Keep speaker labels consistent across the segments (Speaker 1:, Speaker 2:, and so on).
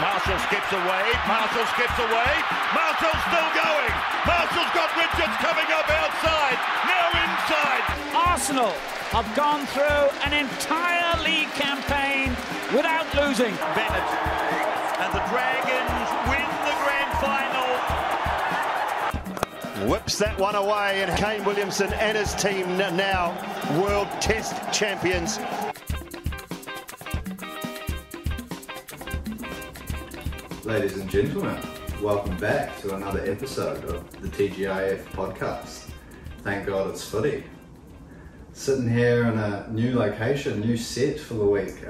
Speaker 1: Marshall skips away, Marshall skips away, Marshall's still going, Marshall's got Richards coming up outside, now inside.
Speaker 2: Arsenal have gone through an entire league campaign without losing.
Speaker 1: Bennett and the Dragons win the grand final.
Speaker 3: Whips that one away, and Kane Williamson and his team now World Test champions.
Speaker 4: Ladies and gentlemen, welcome back to another episode of the TGIF podcast. Thank God it's footy. Sitting here in a new location, new set for the week.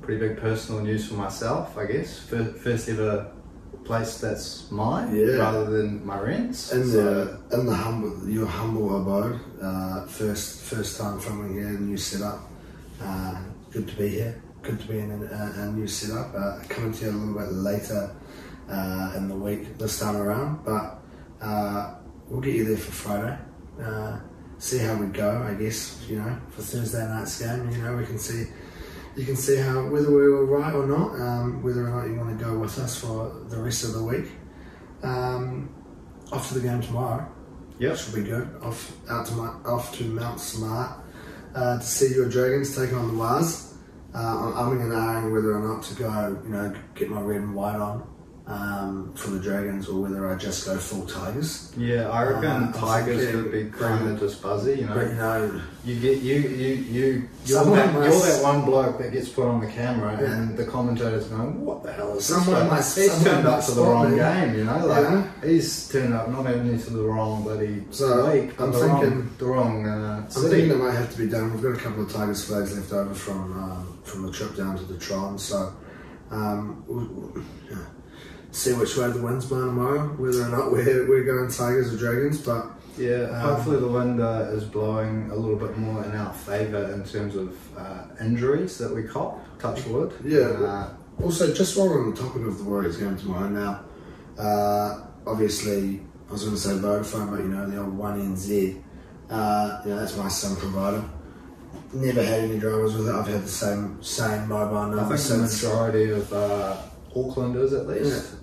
Speaker 4: Pretty big personal news for myself, I guess. First ever place that's mine, rather than my rents.
Speaker 5: In your humble abode. First time filming here, new setup. Good to be here. Good to be in a new setup. Coming to you a little bit later in the week this time around, but we'll get you there for Friday. See how we go, I guess. You know, for Thursday night's game, you know, you can see how whether we were right or not, whether or not you want to go with us for the rest of the week. Off to the game tomorrow.
Speaker 4: Yep,
Speaker 5: should be good. Off to Mount Smart to see your Dragons take on the Waz. I'm in an ahhing whether or not to go, you know, get my red and white on for the Dragons, or whether I just go full Tigers.
Speaker 4: Yeah, I reckon Tigers would be kind of just buzzy, you know.
Speaker 5: But, you know,
Speaker 4: you're that one bloke that gets put on the camera, and the commentator's going, "What the hell is this?" He's turned up to the wrong game, you know. Like he's turned up not only to the wrong bloody week, but the wrong
Speaker 5: I'm thinking that might have to be done. We've got a couple of Tigers flags left over from the trip down to the Tron, so we'll see which way the wind's blowing tomorrow, whether or not we're going Tigers or Dragons. But
Speaker 4: hopefully the wind is blowing a little bit more in our favour in terms of injuries that we cop, touch wood.
Speaker 5: Also, just while we're on the topic of the Warriors game tomorrow, now obviously I was going to say Vodafone, but you know, the old 1NZ, you know, that's my SIM provider. Never had any dramas with it. I've had the same mobile number.
Speaker 4: I think the majority of Aucklanders, at least.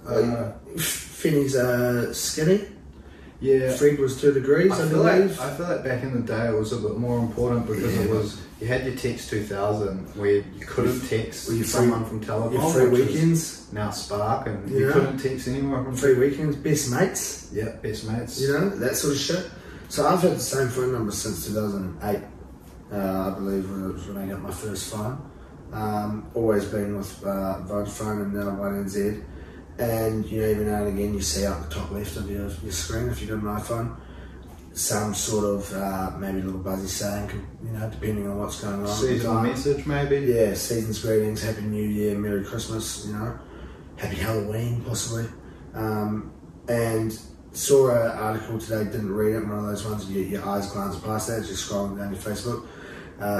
Speaker 5: Finney's skinny.
Speaker 4: Yeah.
Speaker 5: Fred was 2 degrees, I believe.
Speaker 4: I feel like back in the day it was a bit more important because it was, you had your Text 2000 where you couldn't text someone from Telecom.
Speaker 5: Your free weekends.
Speaker 4: Now Spark, and you couldn't text anyone from
Speaker 5: free weekends. Best mates.
Speaker 4: Yeah, best mates.
Speaker 5: You know, that sort of shit. So I've had the same phone number since 2008. I believe was when I got my first phone. Always been with Vodafone and now 1NZ. And you know, every now and again you see up the top left of your screen, if you've got an iPhone, some sort of maybe a little buzzy saying, you know, depending on what's going on.
Speaker 4: Seasonal message maybe?
Speaker 5: Yeah, season's greetings, Happy New Year, Merry Christmas, you know, Happy Halloween possibly. And saw an article today, didn't read it, one of those ones your eyes glance past that, just scrolling down your Facebook.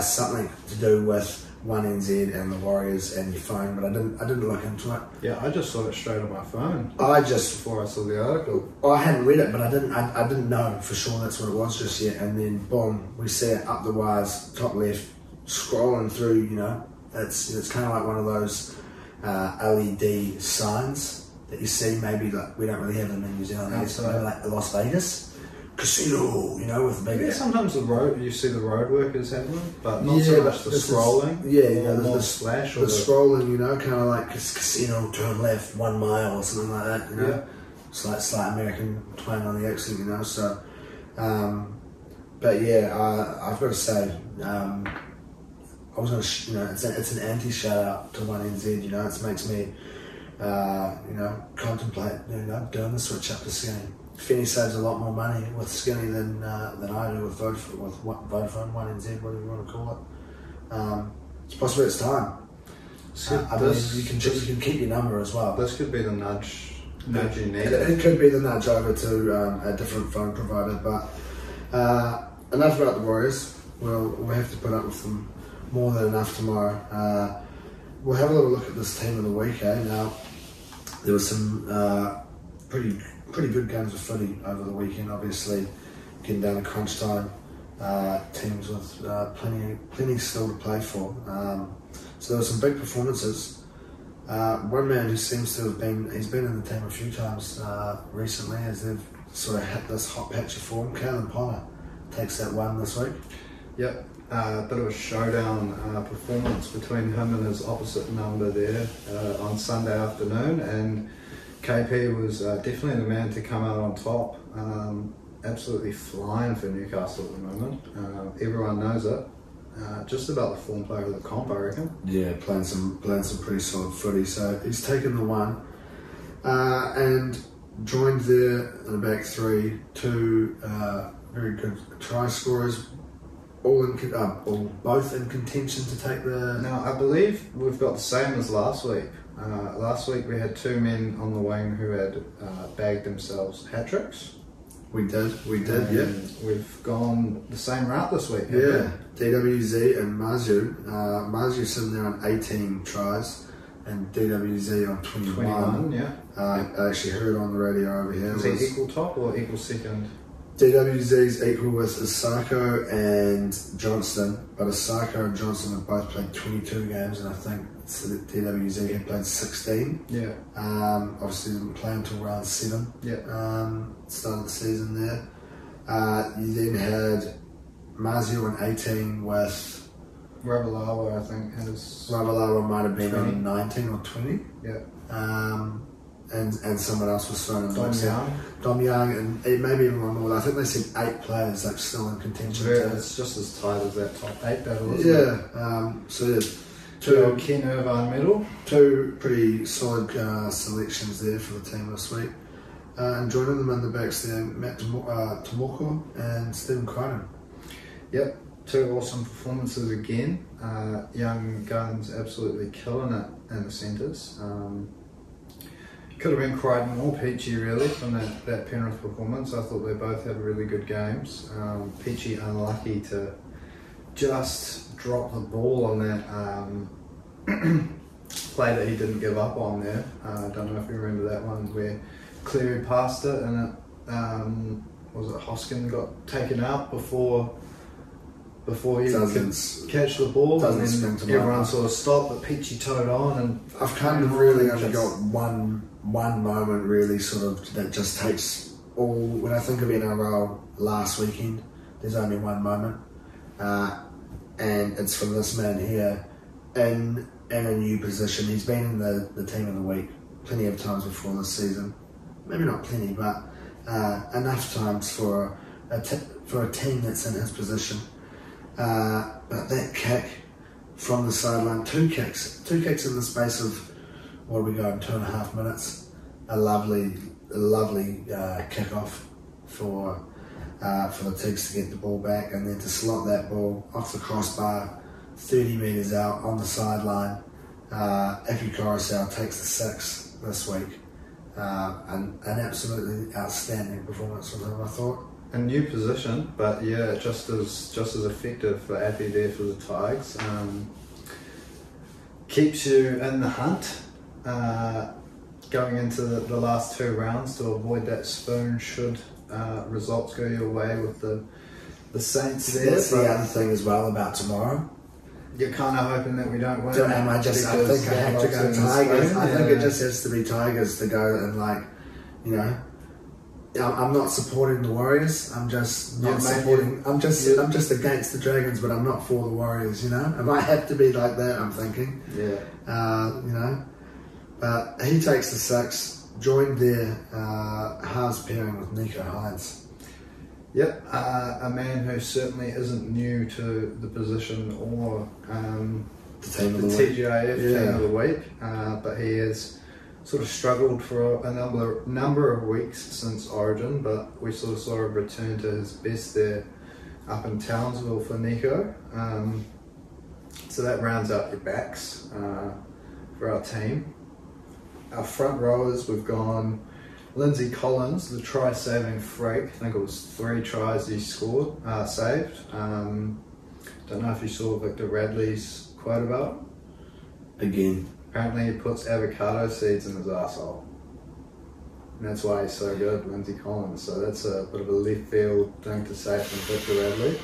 Speaker 5: Something to do with 1NZ and the Warriors and your phone, but I didn't look into it.
Speaker 4: Yeah, I just saw it straight on my phone.
Speaker 5: Before
Speaker 4: I saw the article.
Speaker 5: I hadn't read it, but I didn't know for sure that's what it was just yet. And then boom, we see it up the wires, top left, scrolling through. You know, it's kind of like one of those LED signs that you see. Maybe like we don't really have them in New Zealand. Maybe like Las Vegas casino, you know, with the big.
Speaker 4: Yeah, sometimes you see the road workers have them, but not so much the scrolling.
Speaker 5: The
Speaker 4: slash or
Speaker 5: the scrolling, you know, kind of like casino, turn left, 1 mile or something like that, you know. Yeah. Slight American twang on the accent, you know. So, but yeah, I've got to say, I was gonna, you know, it's an anti shout out to 1NZ, you know. It makes me, you know, contemplate, you know, doing the switch up to Skinny. Finney saves a lot more money with Skinny than I do with Vodafone 1NZ, whatever you want to call it. It's possibly it's time. I believe you can keep your number as well.
Speaker 4: This could be the nudge you need.
Speaker 5: It could be the nudge over to a different phone provider. But enough about the Warriors. We'll have to put up with them more than enough tomorrow. We'll have a little look at this team of the week. Now there was some pretty good games of footy over the weekend. Obviously, getting down to crunch time, teams with plenty still to play for. So there were some big performances. One man who seems to have he's been in the team a few times recently as they've sort of hit this hot patch of form. Kalen Ponga takes that one this week.
Speaker 4: Yep, a bit of a showdown performance between him and his opposite number there on Sunday afternoon, and KP was definitely the man to come out on top. Absolutely flying for Newcastle at the moment. Everyone knows it. Just about the form player of the comp, I reckon.
Speaker 5: Yeah, playing some pretty solid footy. So he's taken the one and joined there in the back three, two very good try scorers, both in contention to take the.
Speaker 4: Now I believe we've got the same as last week. Last week we had two men on the wing who had bagged themselves hat-tricks.
Speaker 5: We did, yeah.
Speaker 4: We've gone the same route this week.
Speaker 5: Yeah, DWZ and Mazu. Mazu sitting there on 18 tries and DWZ on 21.
Speaker 4: Yeah.
Speaker 5: I actually heard on the radio over here.
Speaker 4: Is he equal top or equal second?
Speaker 5: DWZ's equal with Asako and Johnston, but Asako and Johnston have both played 22 games, and I think DWZ had played 16.
Speaker 4: Yeah.
Speaker 5: Obviously didn't play until round 7.
Speaker 4: Yeah.
Speaker 5: Start of the season there. You then had Mazio on 18 with
Speaker 4: Ravalawa, I think, has.
Speaker 5: Ravalawa might have been
Speaker 4: 20.
Speaker 5: on 19 or 20.
Speaker 4: Yeah.
Speaker 5: And someone else was thrown in.
Speaker 4: Dom Young,
Speaker 5: and it may be even one more. I think they said 8 players like still in contention.
Speaker 4: It's just as tight as that top 8 battle, isn't it?
Speaker 5: Yeah. So yeah,
Speaker 4: two Ken Irvine medal.
Speaker 5: Two pretty solid selections there for the team this week. And joining them in the backs there, Matt Tomoko and Stephen Cronin.
Speaker 4: Yep. Two awesome performances again. Young guns absolutely killing it in the centres. Could have been Crichton or Peachy really from that Penrith performance. I thought they both had really good games. Peachy unlucky to just drop the ball on that play that he didn't give up on there. I don't know if you remember that one where Cleary passed it and was it Hoskin got taken out before he could catch the ball, and then everyone sort of stopped, but Peachy towed on. And
Speaker 5: I've kind of really only got one moment really sort of that just takes all. When I think of NRL last weekend, there's only one moment, and it's from this man here in a new position. He's been in the team of the week plenty of times before this season. Maybe not plenty, but enough times for a team that's in his position. But that kick from the sideline, two kicks in the space of, what are we going, 2.5 minutes? A lovely kick-off for the Tigs to get the ball back, and then to slot that ball off the crossbar 30 metres out on the sideline. Ipi Coruscant takes the 6 this week. An absolutely outstanding performance from him, I thought.
Speaker 4: A new position, but yeah, just as effective for Appy there for the Tigers. Keeps you in the hunt going into the last 2 rounds to avoid that spoon should results go your way with the Saints there.
Speaker 5: That's the other thing as well about tomorrow.
Speaker 4: You're kind of hoping that we don't win.
Speaker 5: I think I have to go Tigers. I think it just has to be Tigers to go and, like, you know, I'm not supporting the Warriors. I'm just not supporting. I'm just against the Dragons, but I'm not for the Warriors. You know, it might have to be like that. I'm thinking.
Speaker 4: Yeah.
Speaker 5: You know, but he takes the 6. Joined their halves pairing with Nico Hines.
Speaker 4: Yep, a man who certainly isn't new to the position or
Speaker 5: the team of the
Speaker 4: TGIF team of the week, but he has sort of struggled for a number of weeks since Origin, but we sort of saw a return to his best there up in Townsville for Nico. So that rounds out your backs for our team. Our front rowers, we've gone Lindsay Collins, the try-saving freak. I think it was 3 tries he scored, saved. Don't know if you saw Victor Radley's quote about it.
Speaker 5: Again.
Speaker 4: Apparently he puts avocado seeds in his arsehole. And that's why he's so good, Lindsay Collins. So that's a bit of a left field thing to say from Victor Radley.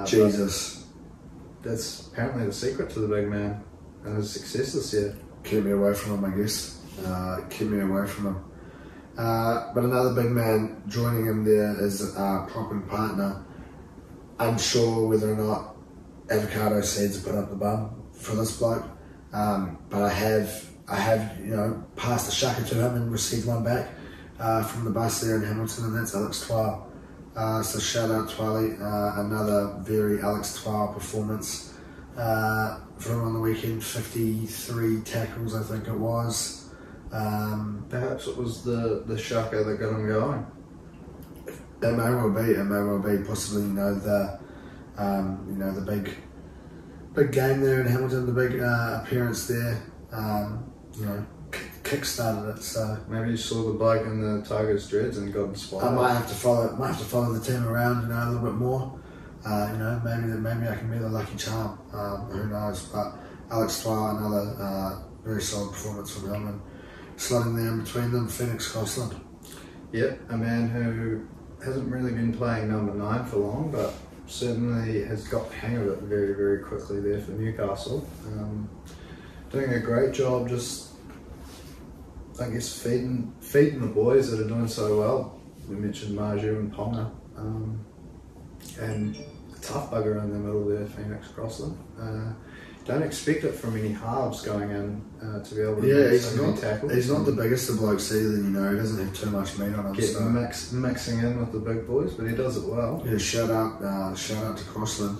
Speaker 5: Jesus.
Speaker 4: That's apparently the secret to the big man and his success this year.
Speaker 5: Keep me away from him, I guess. Keep me away from him. But another big man joining him there is our prop and partner. Unsure whether or not avocado seeds put up the bum for this bloke. But I have passed a shaka to him and received one back from the bus there in Hamilton, and that's Alex Twile. So shout out Twiley, another very Alex Twile performance for him on the weekend. 53 tackles, I think it was.
Speaker 4: Perhaps it was the shaka that got him going.
Speaker 5: It may well be. Possibly, the big game there in Hamilton, the big appearance there. Kick-started it. So
Speaker 4: maybe you saw the bloke in the Tigers dreads and got inspired.
Speaker 5: I might have to follow the team around, a little bit more. Maybe I can be the lucky charm. Who knows? But Alex Twile, another very solid performance from him, and slotting there in between them, Phoenix Crossland.
Speaker 4: Yep, a man who hasn't really been playing number 9 for long, but certainly has got the hang of it very, very quickly there for Newcastle. Doing a great job, just I guess feeding the boys that are doing so well. We mentioned Marju and Ponga, and a tough bugger in the middle there, Phoenix Crossland. Don't expect it from any halves going in to be able to make so many tackles.
Speaker 5: He's not the biggest of blokes either, he doesn't have too much meat on him.
Speaker 4: Mixing in with the big boys, but he does it well.
Speaker 5: Yeah, shout out to Crossland.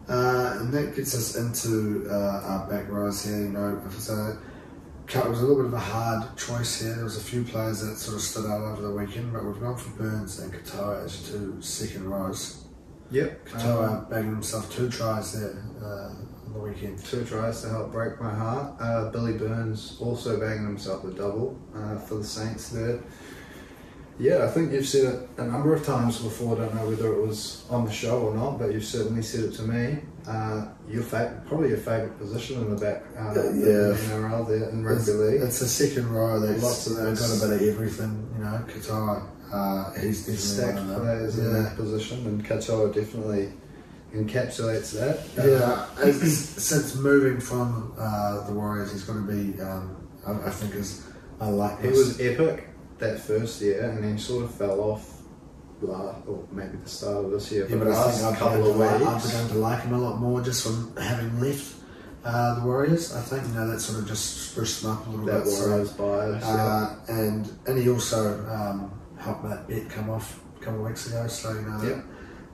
Speaker 5: And that gets us into our back rows here. It was a little bit of a hard choice here. There was a few players that sort of stood out over the weekend, but we've gone for Burns and Katoa as 2 second rows.
Speaker 4: Yep.
Speaker 5: Katoa bagging himself 2 tries there on the weekend.
Speaker 4: 2 tries to help break my heart. Billy Burns also bagging himself a double for the Saints there. Yeah, I think you've said it a number of times before. I don't know whether it was on the show or not, but you've certainly said it to me. Probably your favourite position in the back in the NRL there in rugby league.
Speaker 5: It's a second row. They've got a bit of everything. Katoa, he's definitely
Speaker 4: stacked
Speaker 5: one of them.
Speaker 4: Players in that position, and Katoa definitely encapsulates that.
Speaker 5: Since moving from the Warriors, he's going to be. I think I like.
Speaker 4: He was epic that first year, and then sort of fell off. Or maybe the start of this year.
Speaker 5: Yeah, but I think I've begun to like him a lot more just from having left the Warriors. I think that sort of just spruced him up a little bit.
Speaker 4: That Warriors bias,
Speaker 5: and he also helped that bet come off a couple of weeks ago. So that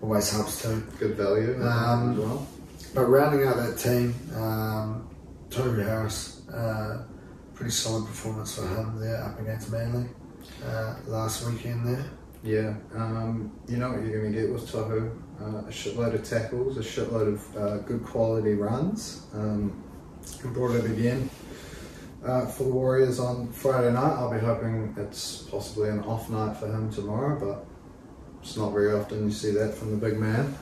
Speaker 5: always helps too.
Speaker 4: Good value as well.
Speaker 5: But rounding out that team, Toby Harris, pretty solid performance for him there up against Manly last weekend there.
Speaker 4: Yeah, you know what you're going to get with Tohu. A shitload of tackles, a shitload of good quality runs. He brought it again for the Warriors on Friday night. I'll be hoping it's possibly an off night for him tomorrow, but it's not very often you see that from the big man.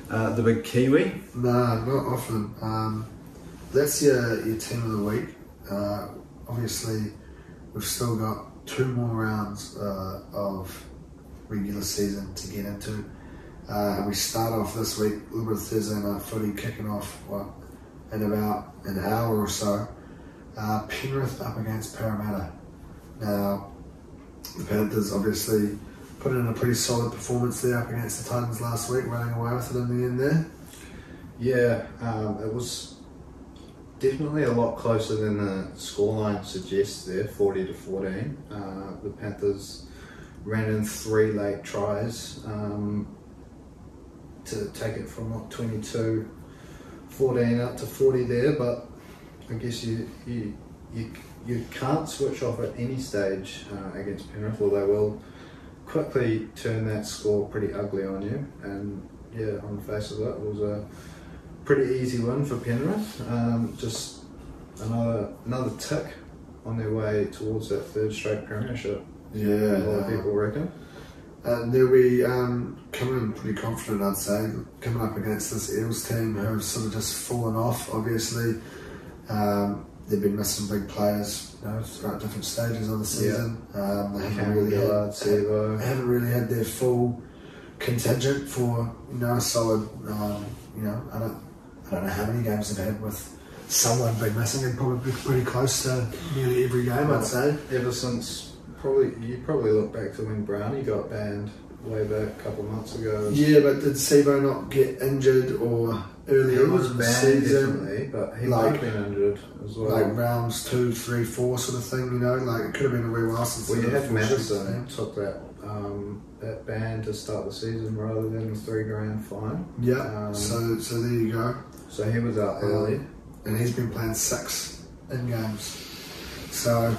Speaker 4: The big Kiwi.
Speaker 5: No, not often. That's your team of the week. Obviously, we've still got 2 more rounds of regular season to get into. We start off this week, a little bit of Thursday night footy kicking off in about an hour or so. Penrith up against Parramatta. Now, the Panthers obviously put in a pretty solid performance there up against the Titans last week, running away with it in the end there.
Speaker 4: Yeah, it was definitely a lot closer than the scoreline suggests there, 40-14. The Panthers ran in 3 late tries to take it from 22-14 up to 40 there, but I guess you can't switch off at any stage against Penrith, or they will quickly turn that score pretty ugly on you. And yeah, on the face of it was a pretty easy win for Penrith. Just another tick on their way towards that 3rd straight premiership.
Speaker 5: Yeah,
Speaker 4: a lot of people reckon.
Speaker 5: They'll be coming in pretty confident, I'd say, coming up against this Eels team who have sort of just fallen off. Obviously, they've been missing big players, throughout different stages of the season. They haven't really had their full contingent for a solid. I don't know how many games they've had with someone been missing, and probably pretty close to nearly every game, I'd say.
Speaker 4: Ever since you probably look back to when Brownie got banned way back a couple of months ago.
Speaker 5: Yeah, but did Sebo not get injured or earlier
Speaker 4: He was
Speaker 5: in the
Speaker 4: banned
Speaker 5: season?
Speaker 4: definitely, but he might have been injured as well.
Speaker 5: Like rounds 2, 3, 4 sort of thing, like it could have been a wee while since.
Speaker 4: Well, you had Madison took that ban to start the season rather than the $3,000 fine.
Speaker 5: Yeah, so there you go.
Speaker 4: So he was out early.
Speaker 5: And he's been playing 6 in games. So,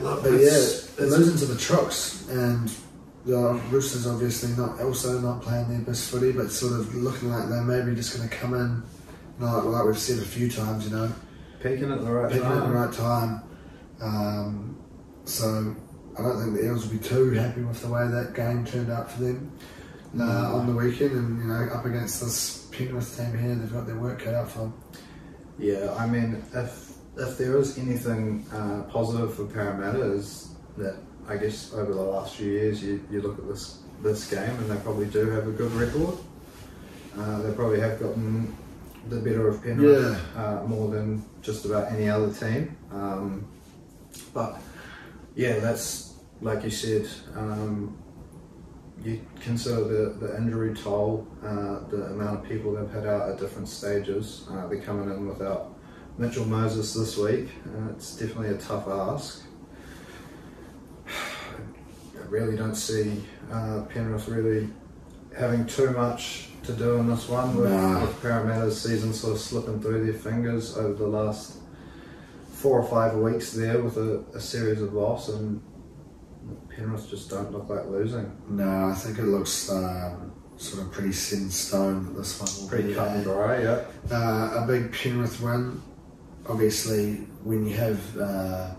Speaker 4: look,
Speaker 5: losing to the Trucks, and the Roosters obviously not playing their best footy, but sort of looking like they're maybe just going to come in, like we've said a few times,
Speaker 4: peaking at the right time.
Speaker 5: So I don't think the Eels will be too happy with the way that game turned out for them on the weekend, and up against this Penrith team here, they've got their work cut out for them.
Speaker 4: Yeah, I mean, if there is anything positive for Parramatta, is that I guess over the last few years you look at this game and they probably do have a good record. They probably have gotten the better of Penrith more than just about any other team. But yeah, that's like you said. You consider the injury toll, the amount of people they've had out at different stages. They're coming in without Mitchell Moses this week. It's definitely a tough ask. I really don't see Penrith really having too much to do in this one with Parramatta's season sort of slipping through their fingers over the last 4 or 5 weeks there with a series of losses, and Penrith just don't look like losing.
Speaker 5: No, I think it looks sort of pretty set in stone that this one will
Speaker 4: pretty cut and dry,
Speaker 5: a big Penrith win. Obviously, when you have a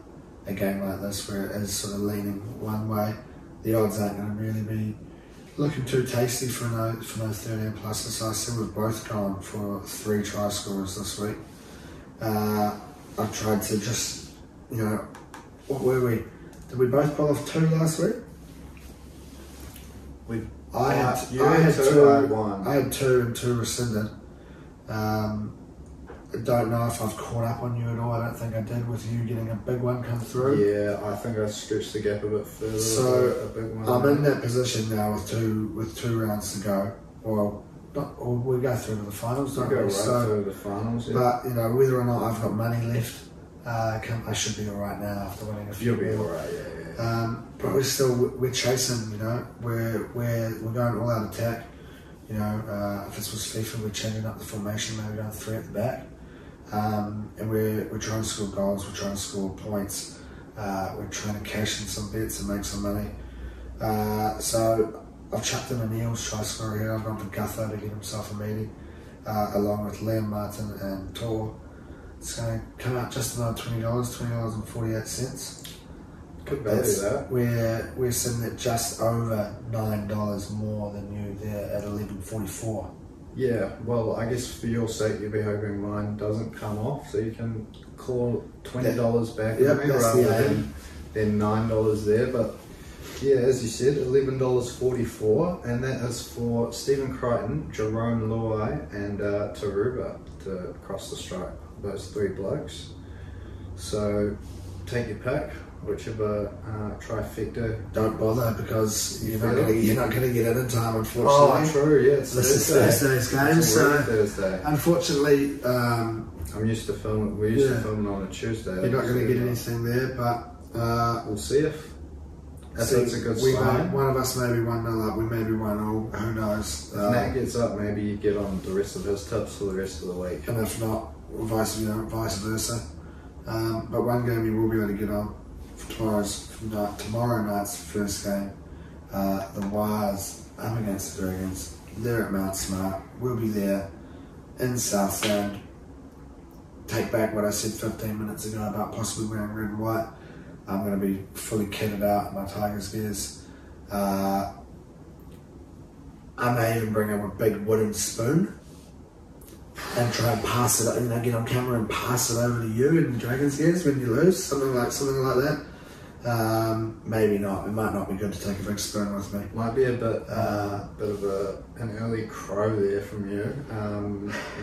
Speaker 5: game like this where it is sort of leaning one way, the odds aren't going to really be looking too tasty for no 13 pluses. So I see we've both gone for 3 try scorers this week. I've tried to just, what were we? Did we both pull off 2 last week? I had 2. I had 2 and 2 rescinded. I don't know if I've caught up on you at all. I don't think I did with you getting a big one come through.
Speaker 4: Yeah, I think I stretched the gap a bit further.
Speaker 5: So
Speaker 4: a big one.
Speaker 5: I'm in that position now with two rounds to go. Or we go through to the finals, don't we?
Speaker 4: Go right through to the finals. Yeah.
Speaker 5: But whether or not I've got money left, I should be all right now after winning a few.
Speaker 4: You'll be all right. Yeah.
Speaker 5: But we're chasing. We're going all out attack. If this was FIFA, we're changing up the formation, maybe going 3 at the back. And we're trying to score goals, we're trying to score points, we're trying to cash in some bets and make some money. So I've chucked in an Eels try scorer here. I've gone for Gutho to get himself a meeting, along with Liam Martin and Tor. It's going to come out just about $20.48.
Speaker 4: Good value that.
Speaker 5: We're sitting at just over $9 more than you there at $11.44.
Speaker 4: Yeah, well, I guess for your sake, you'll be hoping mine doesn't come off, so you can claw $20 back rather than $9 there. But yeah, as you said, $11.44, and that is for Stephen Crichton, Jerome Luai, and Taruba to cross the stripe. Those 3 blokes. So take your pick. Whichever trifecta.
Speaker 5: Don't bother because you're not going to get it in time, unfortunately.
Speaker 4: Oh, true. Yeah,
Speaker 5: this is Thursday's game. So
Speaker 4: Thursday.
Speaker 5: Unfortunately,
Speaker 4: I'm used to filming. We're used to filming on a Tuesday.
Speaker 5: You're not going to get anything there, but
Speaker 4: we'll see if that's a good sign.
Speaker 5: One of us may be 1-0 up. We may be 1-0. Who knows?
Speaker 4: If Matt gets up, maybe you get on the rest of his tips for the rest of the week.
Speaker 5: And if not, vice versa. But one game you will be able to get on. Tomorrow night's first game, the Wires up against the Dragons. They're at Mount Smart. We'll be there in Southland. Take back what I said 15 minutes ago about possibly wearing red and white. I'm going to be fully kitted out in my Tigers gears. I may even bring up a big wooden spoon and try and pass it, get on camera and pass it over to you in the Dragons gears when you lose, something like that. Maybe not. It might not be good to take a big spoon with me.
Speaker 4: Might be a bit of an early crow there from you.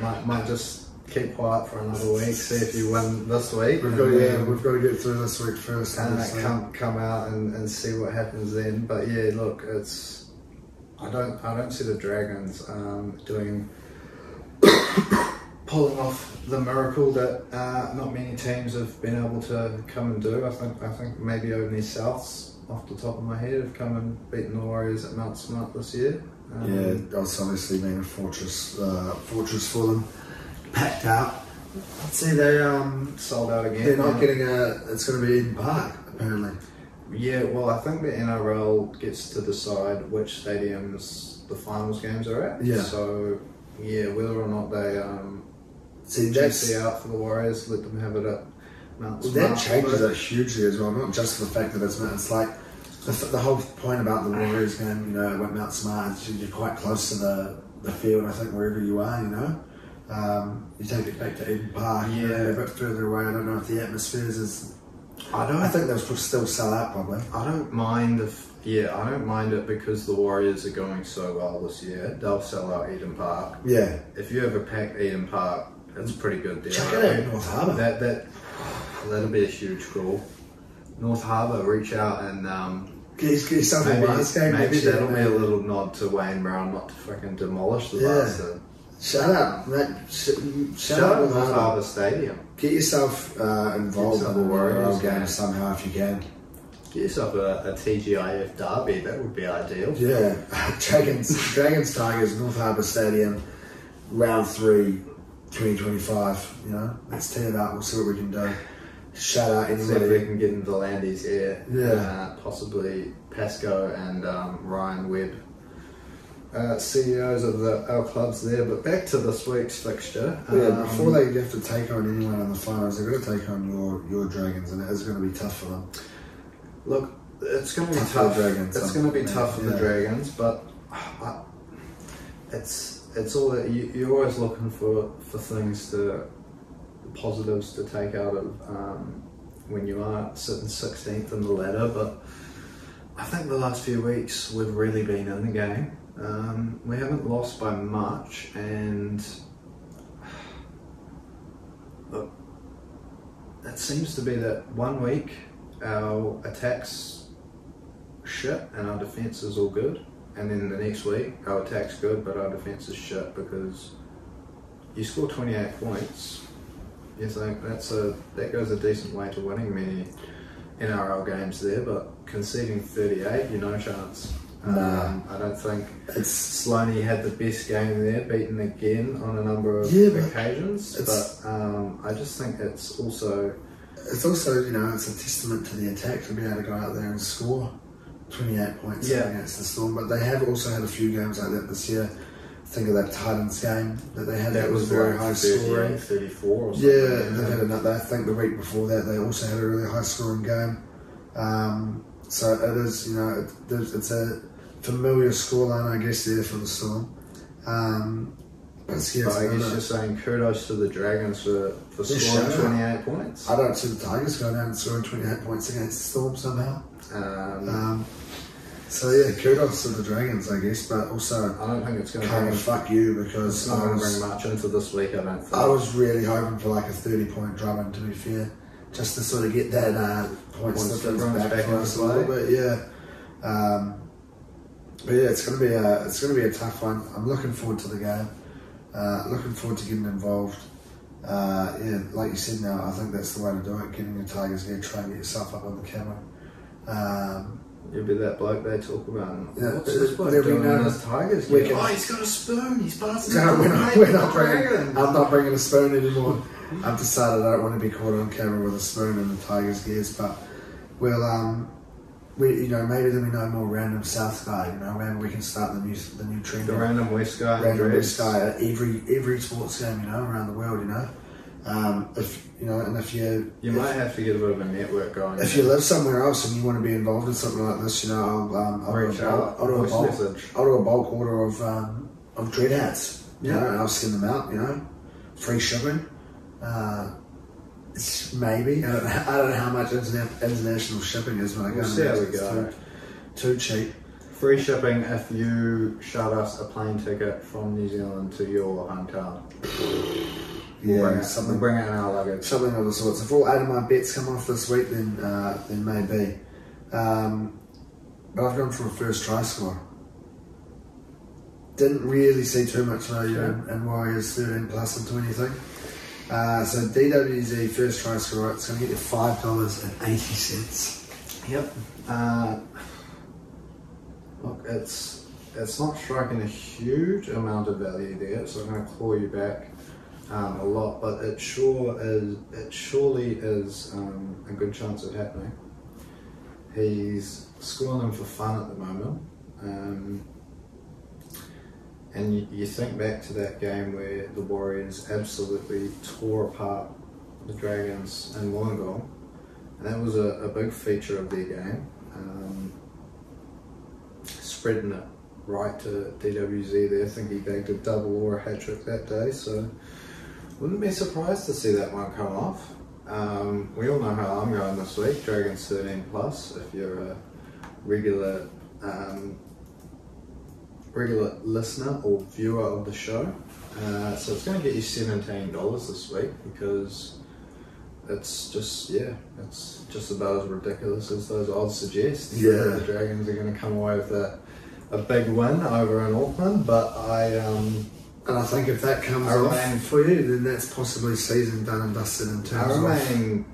Speaker 4: Might just keep quiet for another week. See if you win this week.
Speaker 5: We've got to get through this week first.
Speaker 4: Come out and see what happens then. But yeah, look, I don't see the Dragons pulling off the miracle that not many teams have been able to come and do. I think maybe only Souths, off the top of my head, have come and beaten the Warriors at Mount Smart this year.
Speaker 5: That's obviously been a fortress for them. Packed out. See, they
Speaker 4: sold out again.
Speaker 5: They're not getting it's going to be Eden Park, apparently.
Speaker 4: Yeah, well, I think the NRL gets to decide which stadiums the finals games are at.
Speaker 5: Yeah.
Speaker 4: So, yeah, whether or not they
Speaker 5: that's
Speaker 4: out for the Warriors, let them have it at Mount Smart.
Speaker 5: That changes it hugely as well, not just for the fact that it's like the whole point about the Warriors game, you know, at Mount Smart, you're quite close to the field, I think, wherever you are, you know. You take it back to Eden Park, a bit further away. I don't know if the atmosphere is. I think they'll still sell out probably.
Speaker 4: I don't mind it because the Warriors are going so well this year. They'll sell out Eden Park.
Speaker 5: Yeah.
Speaker 4: If you ever pack Eden Park, it's a pretty good deal.
Speaker 5: Check it out, North Harbour.
Speaker 4: That'll be a huge call. North Harbour, reach out and
Speaker 5: get yourself a Wales game.
Speaker 4: Maybe that'll be a little nod to Wayne Brown not to fucking demolish the bastard.
Speaker 5: Shut up, mate. Shut up
Speaker 4: North Harbour Stadium.
Speaker 5: Get yourself involved in the Warriors game somehow if you can.
Speaker 4: Get yourself a TGIF derby, that would be ideal.
Speaker 5: Yeah. Dragons Tigers, North Harbour Stadium, round 3, 2025. You know, let's tear it up, we'll see what we can do. Shout out anybody.
Speaker 4: See if we can get into Landy's here.
Speaker 5: Yeah.
Speaker 4: Possibly Pascoe and Ryan Webb. CEOs of our clubs there, but back to this week's fixture.
Speaker 5: Before they have to take on anyone in the finals, they're going to take on your Dragons, and it is going to be tough for them.
Speaker 4: Look, it's going to be tough. It's going to be tough for the Dragons, but it's all that you're always looking for things positives to take out of when you are sitting 16th in the ladder. But I think the last few weeks we've really been in the game. We haven't lost by much, and look, it seems to be that one week our attacks shit and our defence is all good, and then the next week our attack's good but our defence is shit, because you score 28 points, you think that goes a decent way to winning many NRL games there, but conceding 38, you're no chance. I don't think Sloaney had the best game there, beaten again on a number of occasions, but I just think it's also, you know, it's a testament to the attack to be able to go out there and score 28 points against the Storm. But they have also had a few games like that this year. Think of that Titans game that they had. That was very high scoring, 34 or something.
Speaker 5: Yeah, they've had another. I think the week before that they also had a really high scoring game. So it is, you know, it's a familiar scoreline, I guess, there for the Storm. But I guess
Speaker 4: you're saying kudos to the Dragons for scoring 28 points.
Speaker 5: I don't see the Tigers going down and scoring 28 points against the Storm somehow. So yeah, kudos to the Dragons, I guess, but also
Speaker 4: I don't think it's going to
Speaker 5: kind of fuck you, because
Speaker 4: it's not going to bring much into this week. I don't think.
Speaker 5: I was really hoping for like a 30-point drubbing, to be fair, just to sort of get that points difference back for us a little bit. Yeah. But yeah, it's going to be a tough one. I'm looking forward to the game. Looking forward to getting involved. Yeah, like you said, now I think that's the way to do it. Getting the Tigers gear, try and get yourself up on the camera.
Speaker 4: You'll be that bloke they talk about.
Speaker 5: Yeah,
Speaker 4: what's this bloke doing in this Tigers gear? Oh, he's got a spoon. He's passing.
Speaker 5: No, I'm not bringing a spoon anymore. I've decided I don't want to be caught on camera with a spoon in the Tigers gears, but we'll you know, maybe there'll be no more random South guy. You know, maybe we can start the new trend.
Speaker 4: The random West guy.
Speaker 5: Random West guy at every sports game, you know, around the world. You know, if you know, and if you
Speaker 4: might have to get a bit of a network going.
Speaker 5: If you live somewhere else and you want to be involved in something like this, you know, I'll do a bulk order of dread hats. You know, and I'll send them out. You know, free shipping. Maybe. I don't know how much international shipping is when I go.
Speaker 4: We'll see how we go.
Speaker 5: Too cheap.
Speaker 4: Free shipping if you shout us a plane ticket from New Zealand to your hometown.
Speaker 5: Yeah,
Speaker 4: we'll bring it in our luggage.
Speaker 5: Something of the sorts. If all 8 of my bets come off this week, then maybe. But I've gone for a first try score. Didn't really see too much value in Warriors 13 plus into anything. So DWZ first try score, it's going to get you $5.80.
Speaker 4: Yep. Look, it's not striking a huge amount of value there, so I'm going to claw you back a lot, but it surely is a good chance of happening. He's scoring them for fun at the moment. And you think back to that game where the Warriors absolutely tore apart the Dragons in Wollongong, and that was a big feature of their game, spreading it right to DWZ there. I think he bagged a double or a hat-trick that day, so wouldn't be surprised to see that one come off. We all know how I'm going this week, Dragons 13 plus, if you're a regular listener or viewer of the show. So it's going to get you $17 this week, because it's just about as ridiculous as those odds suggest.
Speaker 5: Yeah.
Speaker 4: The Dragons are going to come away with a big win over in Auckland, but
Speaker 5: and I think if that comes off for you, then that's possibly season done and dusted in terms of...
Speaker 4: I remain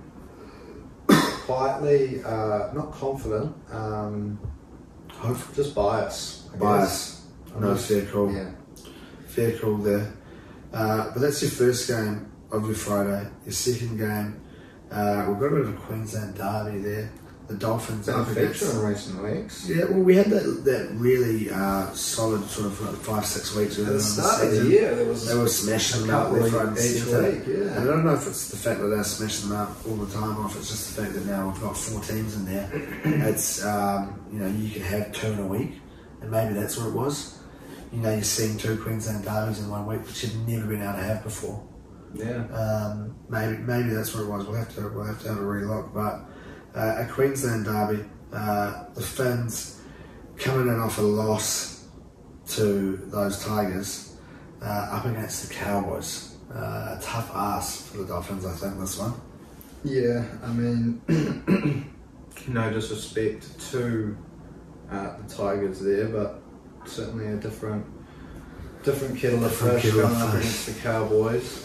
Speaker 4: quietly, not confident, just bias.
Speaker 5: No, fair call.
Speaker 4: Yeah.
Speaker 5: Fair call there. But that's your first game of your Friday. Your second game, we've got a bit of a Queensland derby there. The Dolphins
Speaker 4: been
Speaker 5: up
Speaker 4: a
Speaker 5: against...
Speaker 4: feature in recent weeks.
Speaker 5: Yeah, well, we had that really solid sort of 5-6 weeks.
Speaker 4: At the start of the year, they
Speaker 5: were smashing them up left, right and centre. And I don't know if it's the fact that they're smashing them up all the time, or if it's just the fact that now we've got 4 teams in there. It's you can have 2 in a week, and maybe that's what it was. You're seeing 2 Queensland derbies in 1 week, which you've never been able to have before.
Speaker 4: Yeah.
Speaker 5: Maybe that's what it was. We'll have to have a relook. But a Queensland derby, the Finns coming in off a loss to those Tigers, up against the Cowboys. A tough ask for the Dolphins, I think, this one.
Speaker 4: Yeah, I mean, no disrespect to the Tigers there, but certainly a different kettle of fish going up against the Cowboys.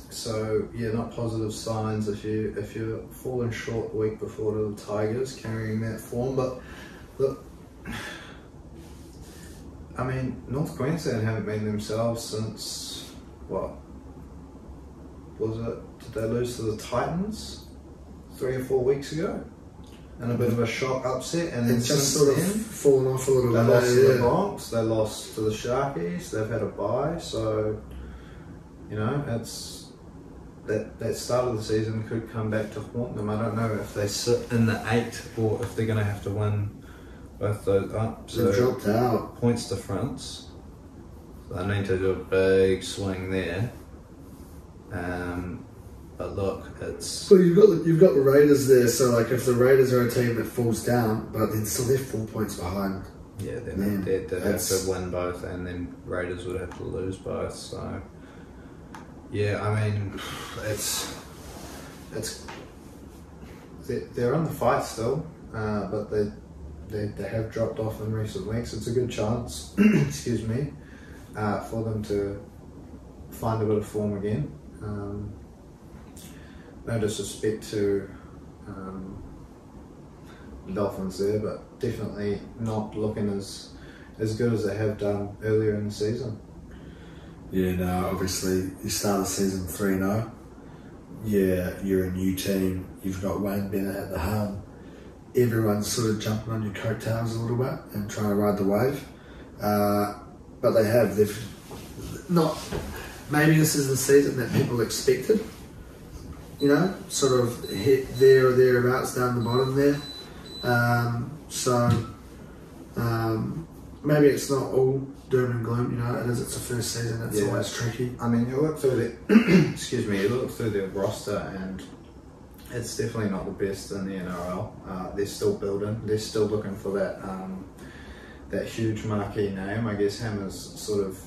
Speaker 4: So yeah, not positive signs if you're falling short the week before to the Tigers, carrying that form. But look, I mean, North Queensland haven't been themselves since what was it? Did they lose to the Titans 3 or 4 weeks ago? And a bit of a shock upset, and then
Speaker 5: it's just
Speaker 4: since
Speaker 5: sort
Speaker 4: then,
Speaker 5: of fallen off a little bit.
Speaker 4: They lost to the Bronx, they lost to the Sharkies, they've had a bye, so it's that start of the season could come back to haunt them. I don't know if they sit in the 8 or if they're going to have to win both those up. So
Speaker 5: they've dropped out.
Speaker 4: Points difference. So they need to do a big swing there. But look, it's...
Speaker 5: Well, you've got the Raiders there, so like if the Raiders are a team that falls down, but then still they're 4 points behind.
Speaker 4: Yeah, then they'd have to win both, and then Raiders would have to lose both. So yeah, I mean, they're on the fight still, but they have dropped off in recent weeks. It's a good chance, excuse me, for them to find a bit of form again. No disrespect to the Dolphins there, but definitely not looking as good as they have done earlier in the season.
Speaker 5: Yeah, no, obviously you start the season 3-0. Yeah, you're a new team. You've got Wayne Bennett at the helm. Everyone's sort of jumping on your coattails a little bit and trying to ride the wave. But they've not. Maybe this is the season that people expected. Sort of hit there or thereabouts down the bottom there. maybe it's not all doom and gloom, you know, it's a first season, it's always tricky.
Speaker 4: I mean, you look through the, excuse me, you look through their roster and it's definitely not the best in the NRL. They're still building, they're still looking for that that huge marquee name. I guess Hammer's sort of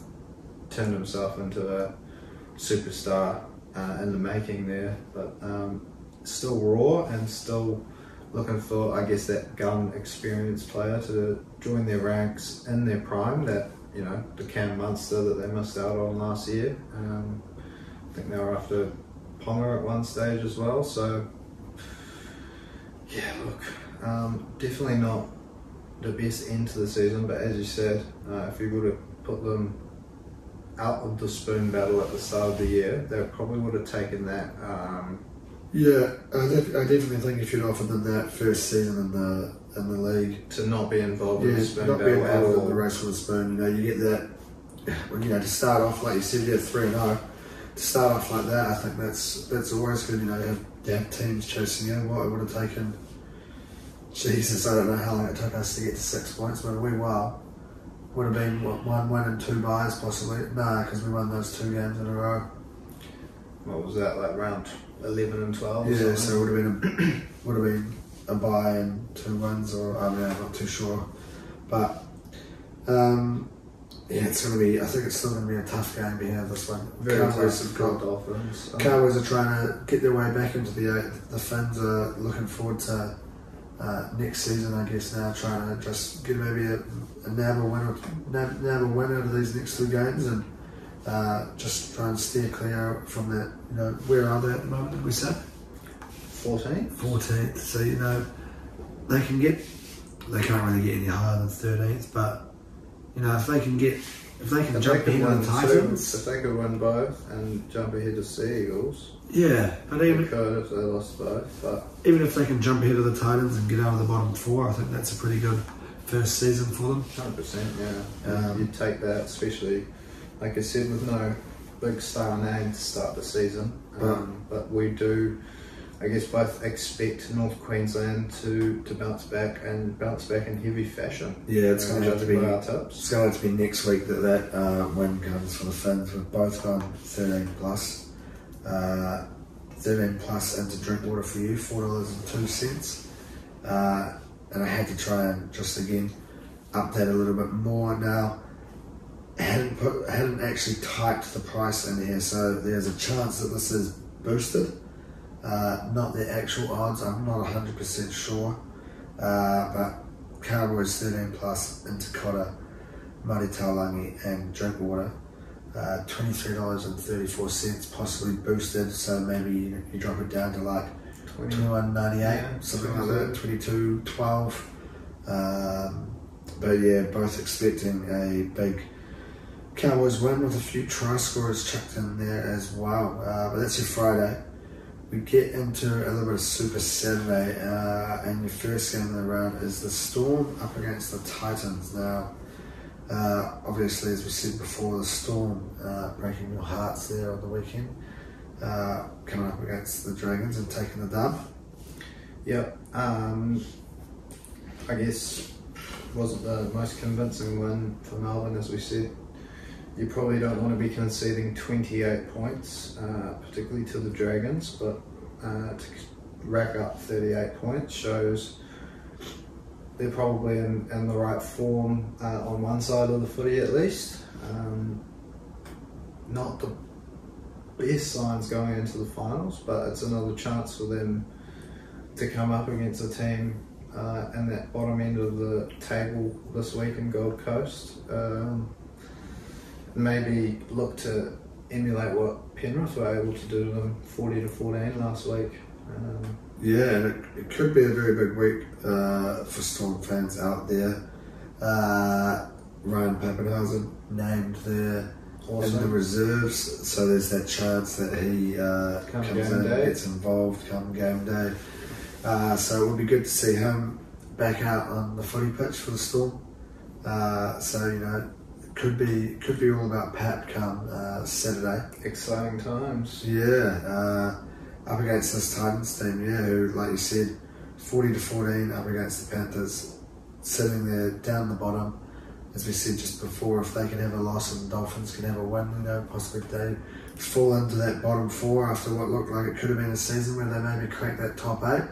Speaker 4: turned himself into a superstar in the making there, but still raw and still looking for, I guess, that gun experienced player to join their ranks in their prime, that, you know, the Cam Munster that they missed out on last year. I think they were after Ponga at one stage as well, so yeah, look, definitely not the best end to the season, but as you said, if you would have put them out of the spoon battle at the start of the year, they probably would have taken that.
Speaker 5: Yeah, I definitely think if you'd offered them that first season in the league,
Speaker 4: to not be involved in the spoon
Speaker 5: not
Speaker 4: battle
Speaker 5: be
Speaker 4: at
Speaker 5: involved
Speaker 4: all.
Speaker 5: in the race for the spoon, you know, you get that, you know, to start off like you said, 3-0. To start off like that, I think that's always good. You know, you have teams chasing you. What it would have taken, Jesus, I don't know how long it took us to get to 6 points, but a wee while. Would have been what, 1 win and 2 byes possibly. No, because we won those 2 games in a row.
Speaker 4: What was that, like round 11 and 12?
Speaker 5: Yeah, so it would have been a bye and 2 wins, or I mean, I'm not too sure, but yeah, it's going to be. I think it's still going to be a tough game to have this one.
Speaker 4: Cowboys have got Dolphins.
Speaker 5: Cowboys are trying to get their way back into the 8. The Finns are looking forward to next season, I guess. Now trying to just get maybe a nab a win out of these next 2 games, and just try and steer clear from that. You know, where are they at the moment? Did we say
Speaker 4: 14th?
Speaker 5: 14th. So you know, they can't really get any higher than 13th, but. You know, if they can jump ahead of the Titans,
Speaker 4: if they could win both and jump ahead of Sea Eagles,
Speaker 5: yeah, but
Speaker 4: they could if they lost both. But
Speaker 5: even if they can jump ahead of the Titans and get out of the bottom 4, I think that's a pretty good first season for them.
Speaker 4: 100%, yeah. You'd take that, especially like I said, with no big star name to start the season. But we do, I guess, both expect North Queensland to bounce back in heavy fashion.
Speaker 5: Yeah, it's going to have to be.
Speaker 4: Our tips.
Speaker 5: It's going to have to be next week that win comes for the Finns. We've both gone 13 plus. 13 plus into Drinkwater for you, $4.02. And I had to try and just again update a little bit more. Now, I hadn't actually typed the price in here, so there's a chance that this is boosted. Not the actual odds, I'm not 100% sure, but Cowboys 13 plus into Cotter, Muddy Taulagi and Drinkwater, $23.34, possibly boosted, so maybe you drop it down to like $21.98, something like that, $22.12. But yeah, both expecting a big Cowboys win with a few try scorers chucked in there as well. But that's your Friday. We get into a little bit of Super Saturday, and your first game of the round is the Storm up against the Titans. Now, obviously, as we said before, the Storm breaking your hearts there on the weekend, coming up against the Dragons and taking the dub.
Speaker 4: Yep. I guess wasn't the most convincing win for Melbourne, as we said. You probably don't want to be conceding 28 points, particularly to the Dragons, but to rack up 38 points shows they're probably in the right form on one side of the footy at least. Not the best signs going into the finals, but it's another chance for them to come up against a team in that bottom end of the table this week in Gold Coast. Maybe look to emulate what Penrith were able to do to them 40-14 last week.
Speaker 5: Yeah, and it could be a very big week for Storm fans out there. Ryan Pappenhausen named there in the reserves, so there's that chance that he comes in and gets involved come game day. So it would be good to see him back out on the footy pitch for the Storm. So you know, could be all about Pap come Saturday.
Speaker 4: Exciting times.
Speaker 5: Yeah, up against this Titans team, who, like you said, 40-14 up against the Panthers, sitting there down the bottom. as we said just before, if they can have a loss and the Dolphins can have a win, you know, possibly if they fall into that bottom 4 after what looked like it could have been a season where they maybe crack that top 8.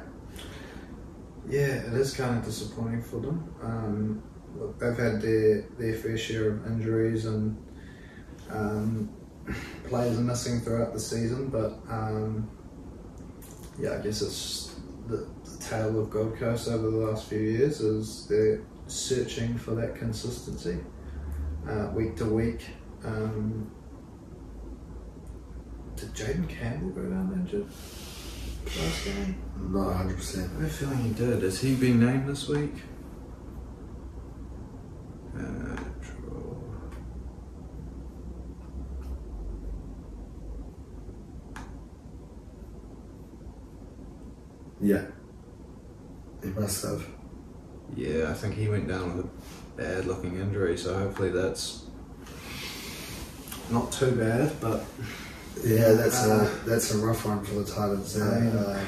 Speaker 4: Yeah, it is kind of disappointing for them. Look, they've had their fair share of injuries and players are missing throughout the season, but yeah, I guess it's the tale of Gold Coast over the last few years is they're searching for that consistency week to week. Did Jaden Campbell go down injured last game?
Speaker 5: Not 100%.
Speaker 4: I have a feeling he did. Has he been named this week?
Speaker 5: Yeah, he must have.
Speaker 4: Yeah, I think he went down with a bad looking injury, so hopefully that's not too bad, but
Speaker 5: yeah, that's a rough one for the Titans there.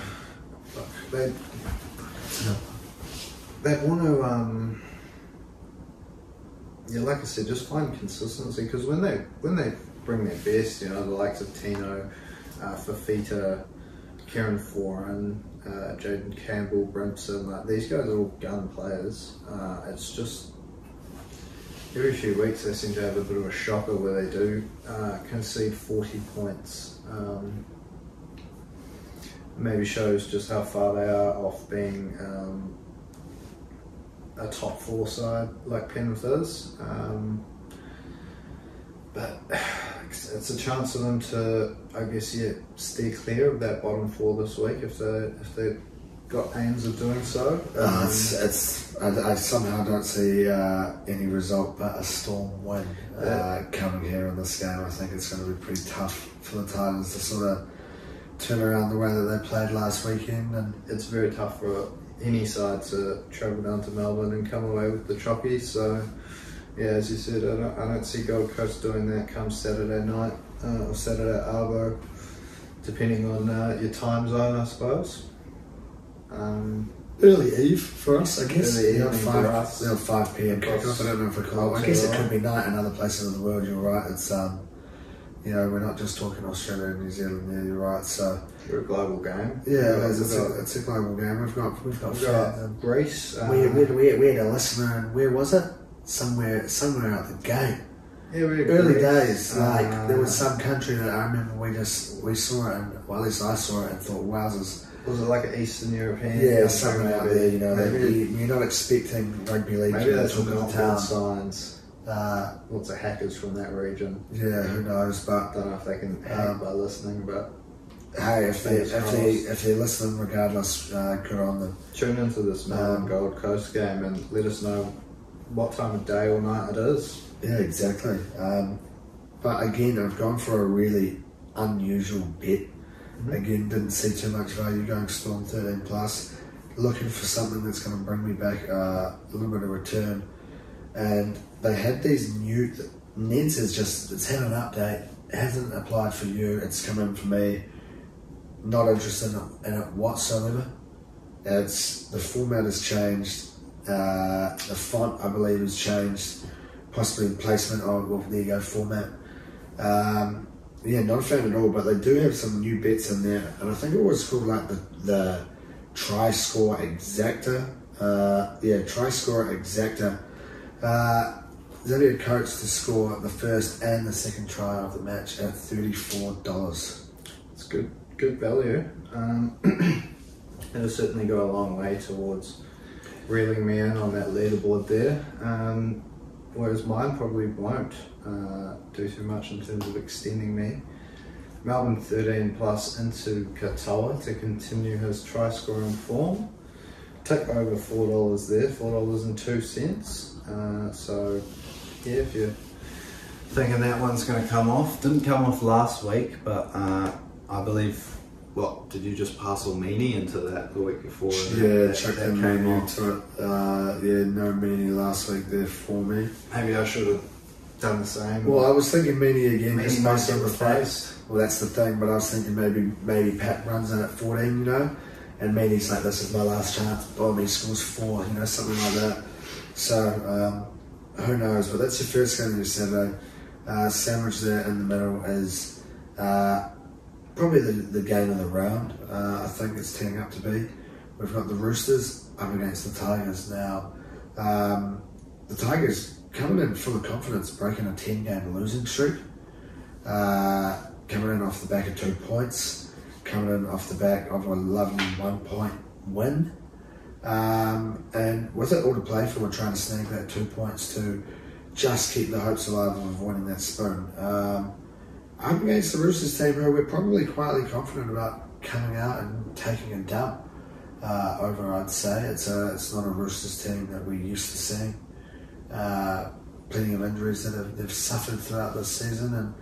Speaker 4: They want to, yeah, like I said, just find consistency, because when they bring their best, you know, the likes of Tino, Fafita, Kieran Foran, Jaden Campbell, Brimson, like these guys are all gun players. It's just every few weeks they seem to have a bit of a shocker where they do concede 40 points. Maybe shows just how far they are off being a top 4 side like Penrith is. But it's a chance for them to, I guess, yeah, steer clear of that bottom 4 this week if they've got aims of doing so.
Speaker 5: I somehow don't see any result but a Storm win coming here in this game. I think it's going to be pretty tough for the Titans to sort of turn around the way that they played last weekend, and
Speaker 4: it's very tough for any side to travel down to Melbourne and come away with the chockies. So yeah, as you said, I don't see Gold Coast doing that come Saturday night or Saturday Arvo, depending on your time zone, I suppose.
Speaker 5: Early eve for us, I guess.
Speaker 4: Early evening for us.
Speaker 5: 5 p.m. kickoff. I don't know if we call it. I guess it could be night in other places of the world. You're right. It's you know, we're not just talking Australia and New Zealand. Yeah, you're right. So
Speaker 4: we're a global game.
Speaker 5: Yeah, it's a global game. We've got
Speaker 4: Greece.
Speaker 5: We had a listener, and where was it? Somewhere out the gate.
Speaker 4: Yeah,
Speaker 5: early days. Like there was some country that I remember we saw it, and well, at least I saw it and thought, wowzers.
Speaker 4: Was it like an Eastern European?
Speaker 5: Yeah, something out there. You know, you're not expecting rugby league.
Speaker 4: Maybe that's not good signs.
Speaker 5: Lots
Speaker 4: of hackers from that region.
Speaker 5: Yeah, who knows? But
Speaker 4: don't know if they can hack by listening. But
Speaker 5: hey, if they're listening, regardless, good on them.
Speaker 4: Tune into this Melbourne Gold Coast game and let us know what time of day or night it is.
Speaker 5: Yeah, exactly. But again, I've gone for a really unusual bet. Again, didn't see too much value going Storm 13 plus. Looking for something that's going to bring me back a little bit of return. And they had these new... Neds it's had an update. It hasn't applied for you. It's come in for me. Not interested in it whatsoever. The format has changed. The font, I believe, has changed. Possibly the placement. Oh, well, there you go, format. Yeah, not a fan at all, but they do have some new bets in there, and I think it was called like the try score exacta. Try score exacta. Xavier Coates to score the first and the second try of the match at $34.
Speaker 4: It's good value. It'll certainly go a long way towards reeling me in on that leaderboard there. Whereas mine probably won't do too much in terms of extending me. Melbourne 13 plus into Katoa to continue his try scoring form. Tick over $4 there, $4.02. So yeah, if you're thinking that one's going to come off, didn't come off last week, but I believe. What, did you just parcel Meany into that the week before?
Speaker 5: Yeah, chucked that came into it. No Meany last week there for me.
Speaker 4: Maybe I should have done the same.
Speaker 5: Well, I was thinking Meany again.
Speaker 4: Meany might get replaced.
Speaker 5: Well, that's the thing, but I was thinking maybe Pat runs in at 14, you know, and Meany's like, this is my last chance. Oh, he scores 4, you know, something like that. So, who knows? But that's your first game of your Saturday. Sandwich there in the middle is probably the game of the round. I think it's teeing up to be. We've got the Roosters up against the Tigers now. The Tigers coming in full of confidence, breaking a 10-game losing streak. Coming in off the back of 2 points. Coming in off the back of a lovely 1-point win. And with it all to play for, we're trying to snag that 2 points to just keep the hopes alive of avoiding that spoon. Up against the Roosters team, who we're probably quietly confident about coming out and taking a dump over, I'd say. It's not a Roosters team that we're used to seeing. Plenty of injuries that they've suffered throughout this season, and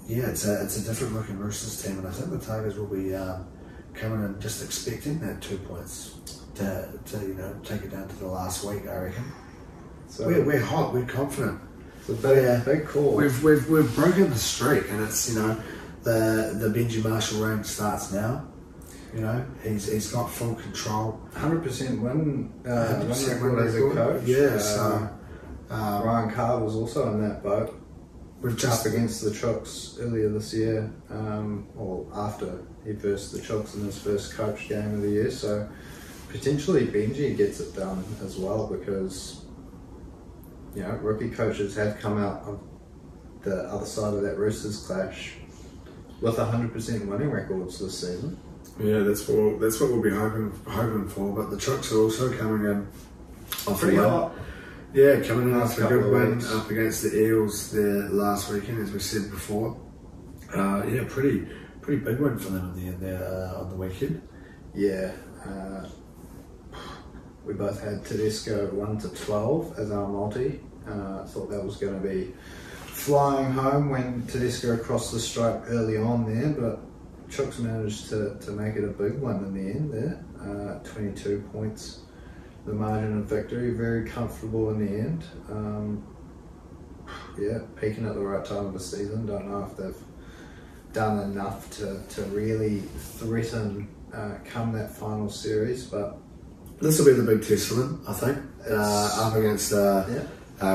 Speaker 5: it's a different looking Roosters team, and I think the Tigers will be coming in just expecting that 2 points to take it down to the last week, I reckon. So we're hot, we're confident.
Speaker 4: It's a big call.
Speaker 5: We've broken the streak, and it's the Benji Marshall reign starts now. He's got full control.
Speaker 4: 100% win.
Speaker 5: 100%
Speaker 4: win record as a coach.
Speaker 5: Yeah.
Speaker 4: Ryan Carr was also in that boat.
Speaker 5: We've just
Speaker 4: up against the Chooks earlier this year, or after he versed the Chooks in his first coach game of the year. So potentially Benji gets it done as well, because rookie coaches have come out of the other side of that Roosters clash with 100% winning records this season.
Speaker 5: Yeah, that's what we'll be hoping for. But the Chooks are also coming in off
Speaker 4: pretty
Speaker 5: a win.
Speaker 4: hot.
Speaker 5: Yeah, coming in after a good win
Speaker 4: weeks.
Speaker 5: up against the Eels there last weekend, as we said before. Pretty big win for them in the end there on the weekend.
Speaker 4: Yeah, we both had Tedesco 1-12 as our multi. Thought that was going to be flying home when Tedesco crossed the stripe early on there, but Chooks managed to make it a big one in the end there. 22 points, the margin of victory, very comfortable in the end. Peaking at the right time of the season. Don't know if they've done enough to really threaten come that final series, but
Speaker 5: this will be the big test for them, I think. Up against a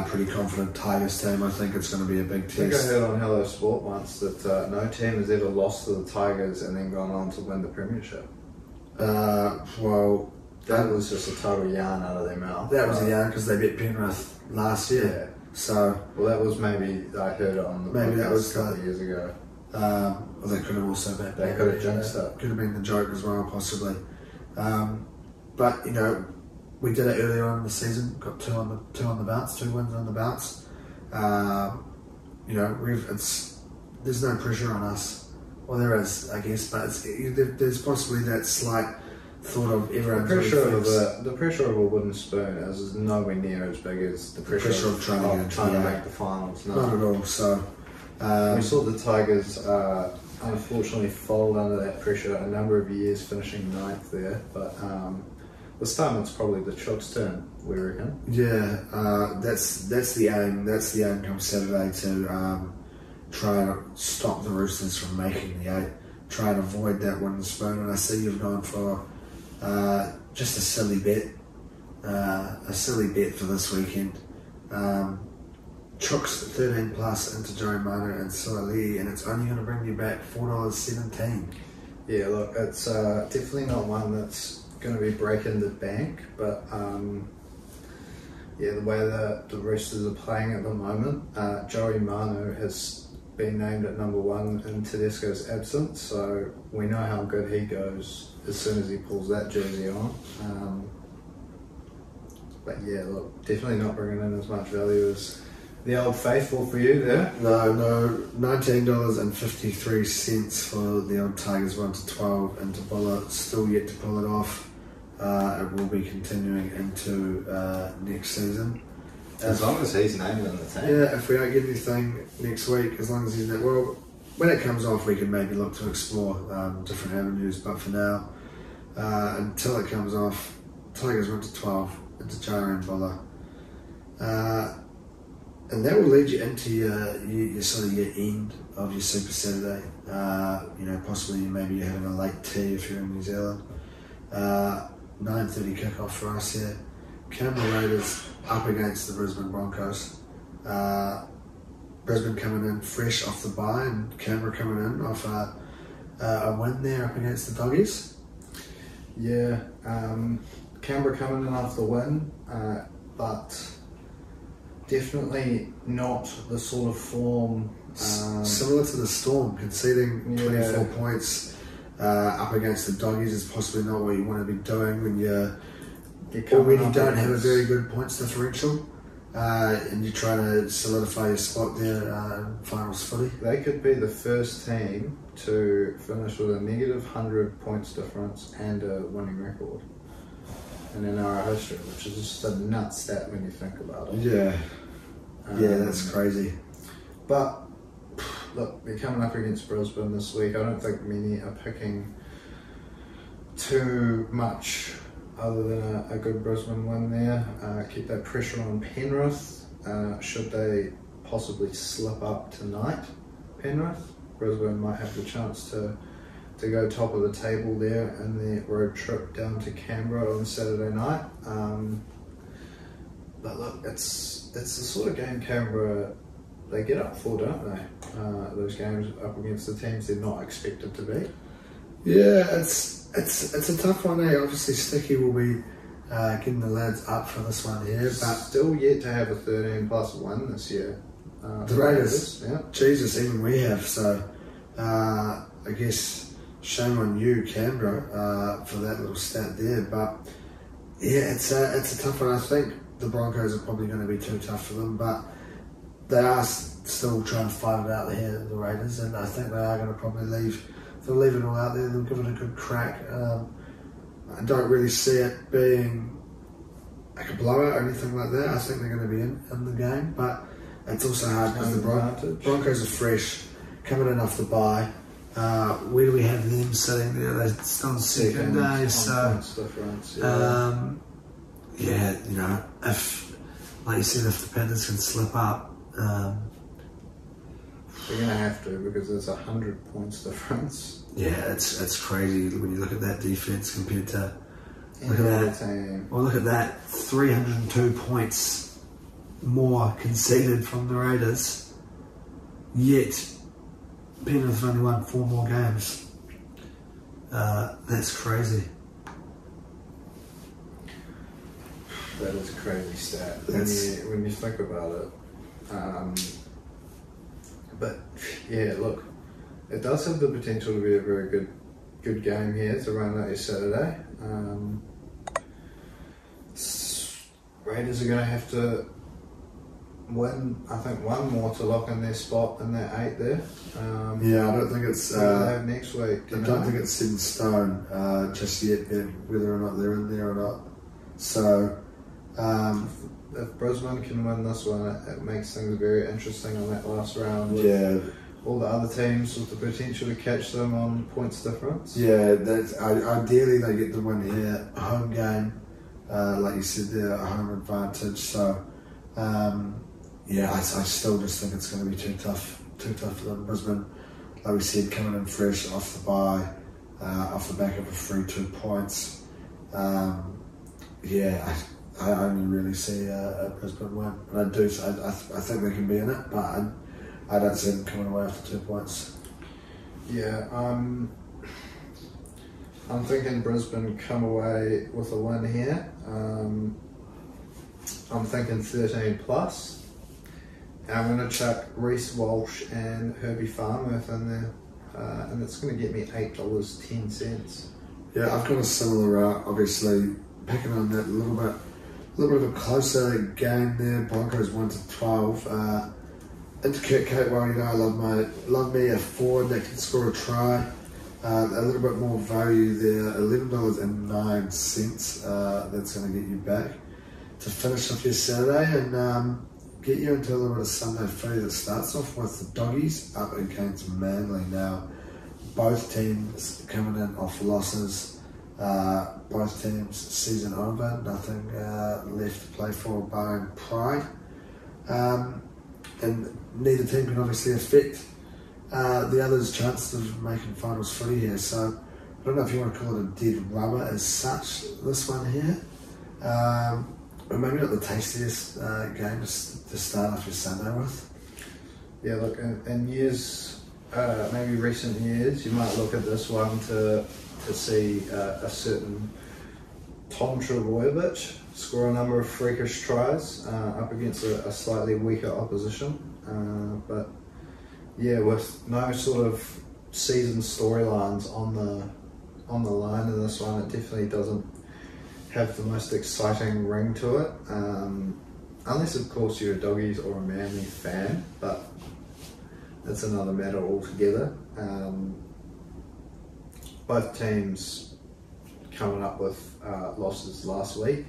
Speaker 5: pretty confident Tigers team, I think it's going to be a big
Speaker 4: I think
Speaker 5: test.
Speaker 4: I heard on Hello Sport once that no team has ever lost to the Tigers and then gone on to win the premiership.
Speaker 5: Well,
Speaker 4: that was just a total yarn out of their mouth.
Speaker 5: That was a yarn because they beat Penrith last year.
Speaker 4: Yeah.
Speaker 5: So,
Speaker 4: well, that was maybe I heard it on the
Speaker 5: maybe that was
Speaker 4: a couple of years ago.
Speaker 5: Well, they could have also been.
Speaker 4: They could have jinxed it.
Speaker 5: Could have been the joke as well, possibly. But we did it earlier on in the season. Got two on the bounce, 2 wins on the bounce. There's no pressure on us. Well, there is, I guess, but there's possibly that slight thought of everyone.
Speaker 4: The pressure of a wooden spoon is nowhere near as big as the pressure of trying to make the finals. No.
Speaker 5: Not at all. So
Speaker 4: we saw the Tigers unfortunately fold under that pressure a number of years, finishing 9th there. But this time it's probably the Chooks' turn, we reckon.
Speaker 5: Yeah, that's the aim. That's the aim come Saturday, to try and stop the Roosters from making the 8. Try and avoid that wooden spoon. And I see you've gone for just a silly bet. For this weekend. Chooks 13 plus into Joey Manu and Suaalii, and it's only going to bring you back $4.17.
Speaker 4: Yeah, look, it's definitely not one that's going to be breaking the bank, but the way that the Roosters are playing at the moment, Joey Manu has been named at number 1 in Tedesco's absence, so we know how good he goes as soon as he pulls that jersey on. But yeah, look, definitely not bringing in as much value as the old faithful for you there.
Speaker 5: No, $19.53 for the old Tigers 1-12 into Buller. Still yet to pull it off. It will be continuing into next season.
Speaker 4: As long as he's named in the team.
Speaker 5: Yeah, if we don't get anything next week, as long as he's named. Well, when it comes off, we can maybe look to explore different avenues. But for now, until it comes off, Tigers 1-12 into Jara and Buller. And that will lead you into your sort of your end of your Super Saturday. Possibly maybe you're having a late tea if you're in New Zealand. 9:30 kickoff for us here. Canberra Raiders up against the Brisbane Broncos. Brisbane coming in fresh off the bye, and Canberra coming in off a win there up against the Doggies.
Speaker 4: Yeah, Canberra coming in off the win, but definitely not the sort of form.
Speaker 5: Similar to the Storm, conceding 24 points up against the Doggies is possibly not what you want to be doing when you already don't have a very good points differential, and you're trying to solidify your spot there in finals footy.
Speaker 4: They could be the first team to finish with a negative 100 points difference and a winning record in NRL history, which is just a nut stat when you think about it.
Speaker 5: Yeah, that's crazy.
Speaker 4: But look, they're coming up against Brisbane this week. I don't think many are picking too much other than a good Brisbane win there. Keep that pressure on Penrith. Should they possibly slip up tonight, Penrith, Brisbane might have the chance to go top of the table there in the road trip down to Canberra on Saturday night. But look, it's the sort of game Canberra, they get up for, don't they? Those games up against the teams they're not expected to beat.
Speaker 5: Yeah, it's a tough one. Obviously, Sticky will be getting the lads up for this one here, but
Speaker 4: still yet to have a 13+ win this year.
Speaker 5: The Raiders,
Speaker 4: yeah.
Speaker 5: Jesus, even we have. So I guess shame on you, Canberra, for that little stat there. But yeah, it's a tough one. I think the Broncos are probably going to be too tough for them, but they are still trying to fight it out here, the Raiders, and I think they are going to probably leave. They'll leave it all out there. They'll give it a good crack. I don't really see it being like a blowout or anything like that. I think they're going to be in the game, but it's also hard because the Broncos are fresh, coming in off the bye. Where do we have them sitting there? They're still on the second day, so yeah, you know, if, like you said, if the Panthers can slip up,
Speaker 4: they're going to have to, because there's 100 points difference.
Speaker 5: Yeah, it's crazy when you look at that defense compared to look at that 302 points more conceded from the Raiders, yet Penrith have only won 4 more games. That's crazy.
Speaker 4: That is a crazy stat when you think about it. But yeah, look, it does have the potential to be a very good game here to run out your Saturday. Raiders are going to have to win, I think, one more to lock in their spot in that 8 there.
Speaker 5: Yeah, I don't think it's.
Speaker 4: What do they have next week?
Speaker 5: I don't think it's set in stone just yet, whether or not they're in there or not. So.
Speaker 4: If Brisbane can win this one, it makes things very interesting on that last round.
Speaker 5: Yeah.
Speaker 4: All the other teams with the potential to catch them on points difference.
Speaker 5: Yeah, ideally they get the win here, a home game, like you said there, a home advantage. So, yeah, I still just think it's going to be too tough for them. Brisbane, like we said, coming in fresh off the bye, off the back of a free 2 points. Yeah, I only really see a Brisbane win, and I think they can be in it, but I don't see them coming away after 2 points.
Speaker 4: Yeah, I'm thinking Brisbane come away with a win here. I'm thinking 13+. I'm going to chuck Reece Walsh and Herbie Farnworth in there, and it's going to get me $8.10.
Speaker 5: Yeah, I've got a similar route, obviously, picking on that a little bit of a closer game there. Broncos 1-12. Into Kurt Capewell, you know, I love me a forward that can score a try. A little bit more value there, $11.09. That's going to get you back to finish off your Saturday and get you into a little bit of Sunday footy that starts off with the Doggies up against Manly. Now, both teams coming in off losses. Both teams season over, nothing left to play for barring pride, and neither team can obviously affect the other's chances of making finals footy here. So I don't know if you want to call it a dead rubber as such, this one here. maybe not the tastiest game to start off your Sunday with.
Speaker 4: Yeah, look, in years, maybe recent years, you might look at this one to see a certain Tom Trbojevic score a number of freakish tries up against a slightly weaker opposition. But yeah, with no sort of season storylines on the line in this one, it definitely doesn't have the most exciting ring to it. Unless of course you're a Doggies or a Manly fan, but that's another matter altogether. Both teams coming up with losses last week.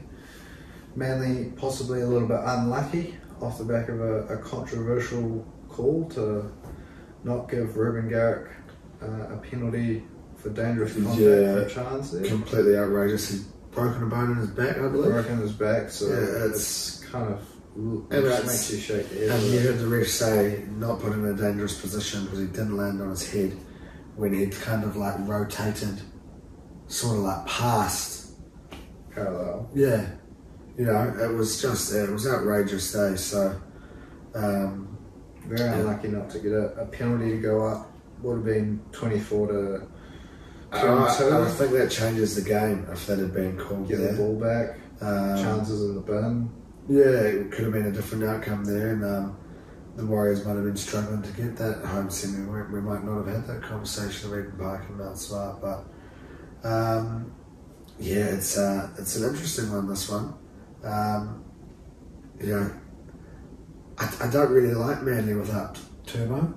Speaker 4: Manly possibly a little bit unlucky off the back of a controversial call to not give Ruben Garrick a penalty for dangerous contact for a chance there.
Speaker 5: Completely outrageous. He's broken a bone in his back, I believe.
Speaker 4: Broken his back, so it's kind of makes you shake your head.
Speaker 5: And you heard the ref say not put him in a dangerous position because he didn't land on his head when he'd kind of like rotated, sort of like past.
Speaker 4: Parallel.
Speaker 5: Yeah. You know, it was outrageous day, so...
Speaker 4: very unlucky not to get a penalty to go up. Would have been 24 to 22.
Speaker 5: I think that changes the game if that had been called
Speaker 4: Get
Speaker 5: there.
Speaker 4: the ball back, chances in the bin.
Speaker 5: Yeah, it could have been a different outcome there, and the Warriors might have been struggling to get that home semi. We might not have had that conversation of Eden Park and Mount Smart, but yeah, it's an interesting one, this one. You know, I don't really like Manly without Turbo.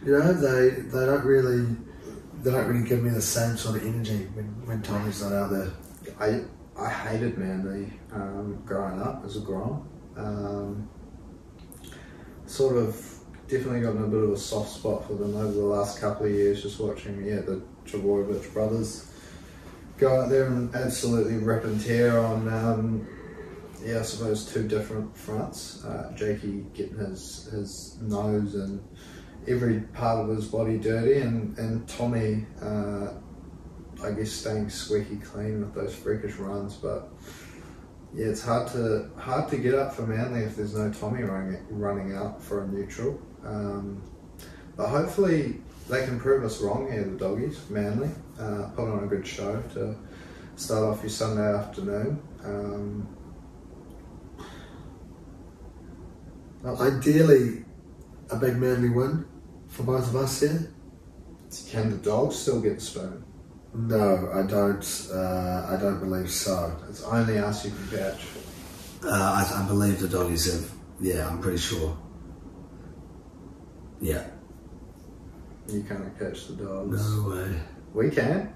Speaker 5: You know, they don't really give me the same sort of energy when Tommy's not out there.
Speaker 4: I hated Manly growing up as a Grom. Sort of definitely gotten a bit of a soft spot for them over the last couple of years, just watching the Trbojevic brothers go out there and absolutely rip and tear on I suppose two different fronts. Jakey getting his nose and every part of his body dirty, and Tommy I guess staying squeaky clean with those freakish runs. But yeah, it's hard to get up for Manly if there's no Tommy running out for a neutral. But hopefully they can prove us wrong here, the Doggies, Manly. Put on a good show to start off your Sunday afternoon.
Speaker 5: Ideally, a big Manly win for both of us here.
Speaker 4: Can the Dogs still get the spoon?
Speaker 5: No, I don't. I don't believe so.
Speaker 4: It's only us you can catch.
Speaker 5: I believe the Doggies have. Yeah, I'm pretty sure. Yeah.
Speaker 4: You can't catch the Dogs.
Speaker 5: No way.
Speaker 4: We can.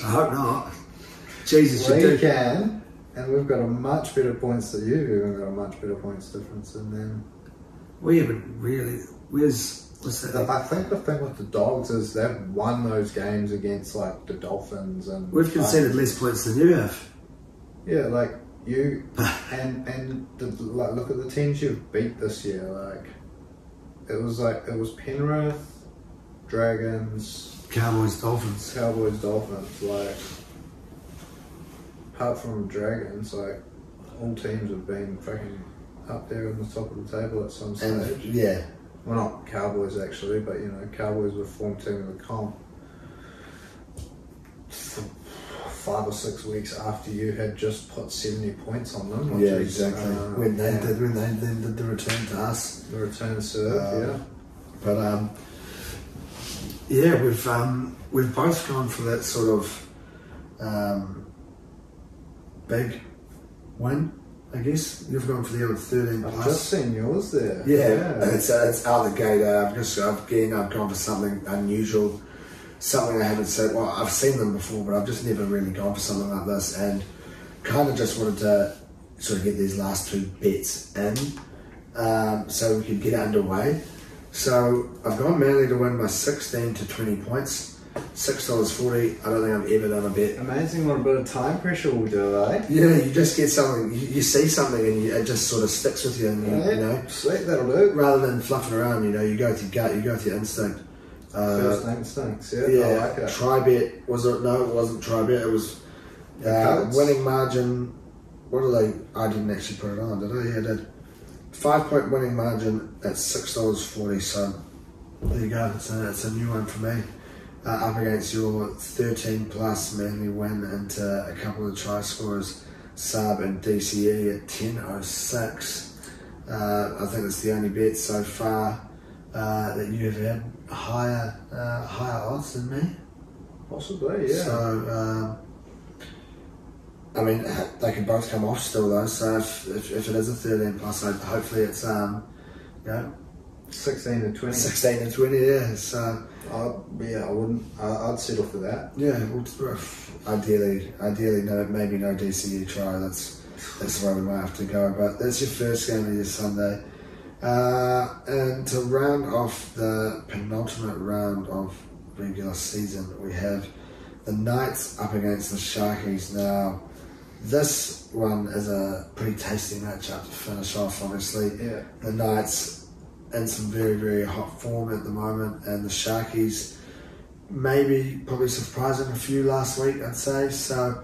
Speaker 5: I hope not. Jesus,
Speaker 4: we
Speaker 5: you do.
Speaker 4: can. And we've got a much better points than you. We've got a much better points difference than them.
Speaker 5: We haven't really. What's that?
Speaker 4: I think the thing with the Dogs is they've won those games against like the Dolphins and.
Speaker 5: We've conceded less points than you have.
Speaker 4: Yeah, like you and look at the teams you've beat this year. Like it was Penrith, Dragons,
Speaker 5: Cowboys, Dolphins.
Speaker 4: Like apart from Dragons, like all teams have been fucking up there in the top of the table at some stage.
Speaker 5: And, yeah.
Speaker 4: Well, not Cowboys actually, but you know, Cowboys were form team of the comp 5 or 6 weeks after you had just put 70 points on them.
Speaker 5: Yeah, exactly. When they did the return to us,
Speaker 4: the return serve,
Speaker 5: But yeah, we've both gone for that sort of big win. I guess you've gone for the other 13 plus.
Speaker 4: I've just seen yours there.
Speaker 5: Yeah. It's out the gate. I've gone for something unusual, something I haven't said. Well, I've seen them before, but I've just never really gone for something like this, and kind of just wanted to sort of get these last 2 bets in, so we could get underway. So I've gone Manly to win by 16 to 20 points. $6.40. I don't think I've ever done a bet.
Speaker 4: Amazing what a bit of time pressure will do, eh?
Speaker 5: Yeah, you just get something, you see something and it just sort of sticks with you, and you know.
Speaker 4: Sweet, that'll do.
Speaker 5: Rather than fluffing around, you know, you go with your gut, you go with your instinct.
Speaker 4: First instincts, I like it.
Speaker 5: Try bet, was it? No, it wasn't try bet, it was winning margin what are they? I didn't actually put it on, did I? Yeah, I did. 5-point winning margin at $6.40. So there you go. It's a new one for me. Up against your 13 plus Manly win into a couple of try scorers, Sub and DCE at 10.06. I think that's the only bet so far that you've had higher odds than me.
Speaker 4: Possibly, yeah.
Speaker 5: So, I mean, they can both come off still though. So if it is a 13 plus, hopefully it's
Speaker 4: 16 to 20.
Speaker 5: 16 and 20, yeah. So
Speaker 4: I wouldn't. I'd settle for that.
Speaker 5: yeah, well, ideally, maybe no DCE try. That's the way we might have to go. But that's your first game of your Sunday, and to round off the penultimate round of regular season, we have the Knights up against the Sharkies. Now, this one is a pretty tasty matchup to finish off. Obviously,
Speaker 4: Yeah.
Speaker 5: the Knights in some very, very hot form at the moment, and the Sharkies probably surprising a few last week, I'd say. So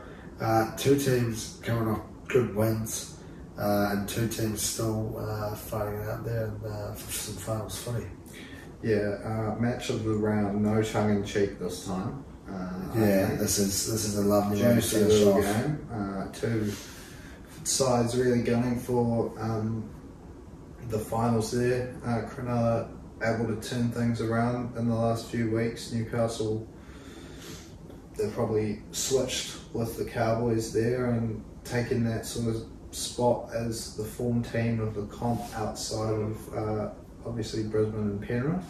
Speaker 5: two teams coming off good wins, and two teams still fighting it out there for some finals footy.
Speaker 4: Yeah, match of the round, no tongue in cheek this time.
Speaker 5: This is a lovely way to
Speaker 4: Juicy
Speaker 5: finish
Speaker 4: little
Speaker 5: off.
Speaker 4: game. Two sides really gunning for the finals there. Cronulla able to turn things around in the last few weeks. Newcastle, they've probably switched with the Cowboys there and taken that sort of spot as the form team of the comp outside of obviously Brisbane and Penrith.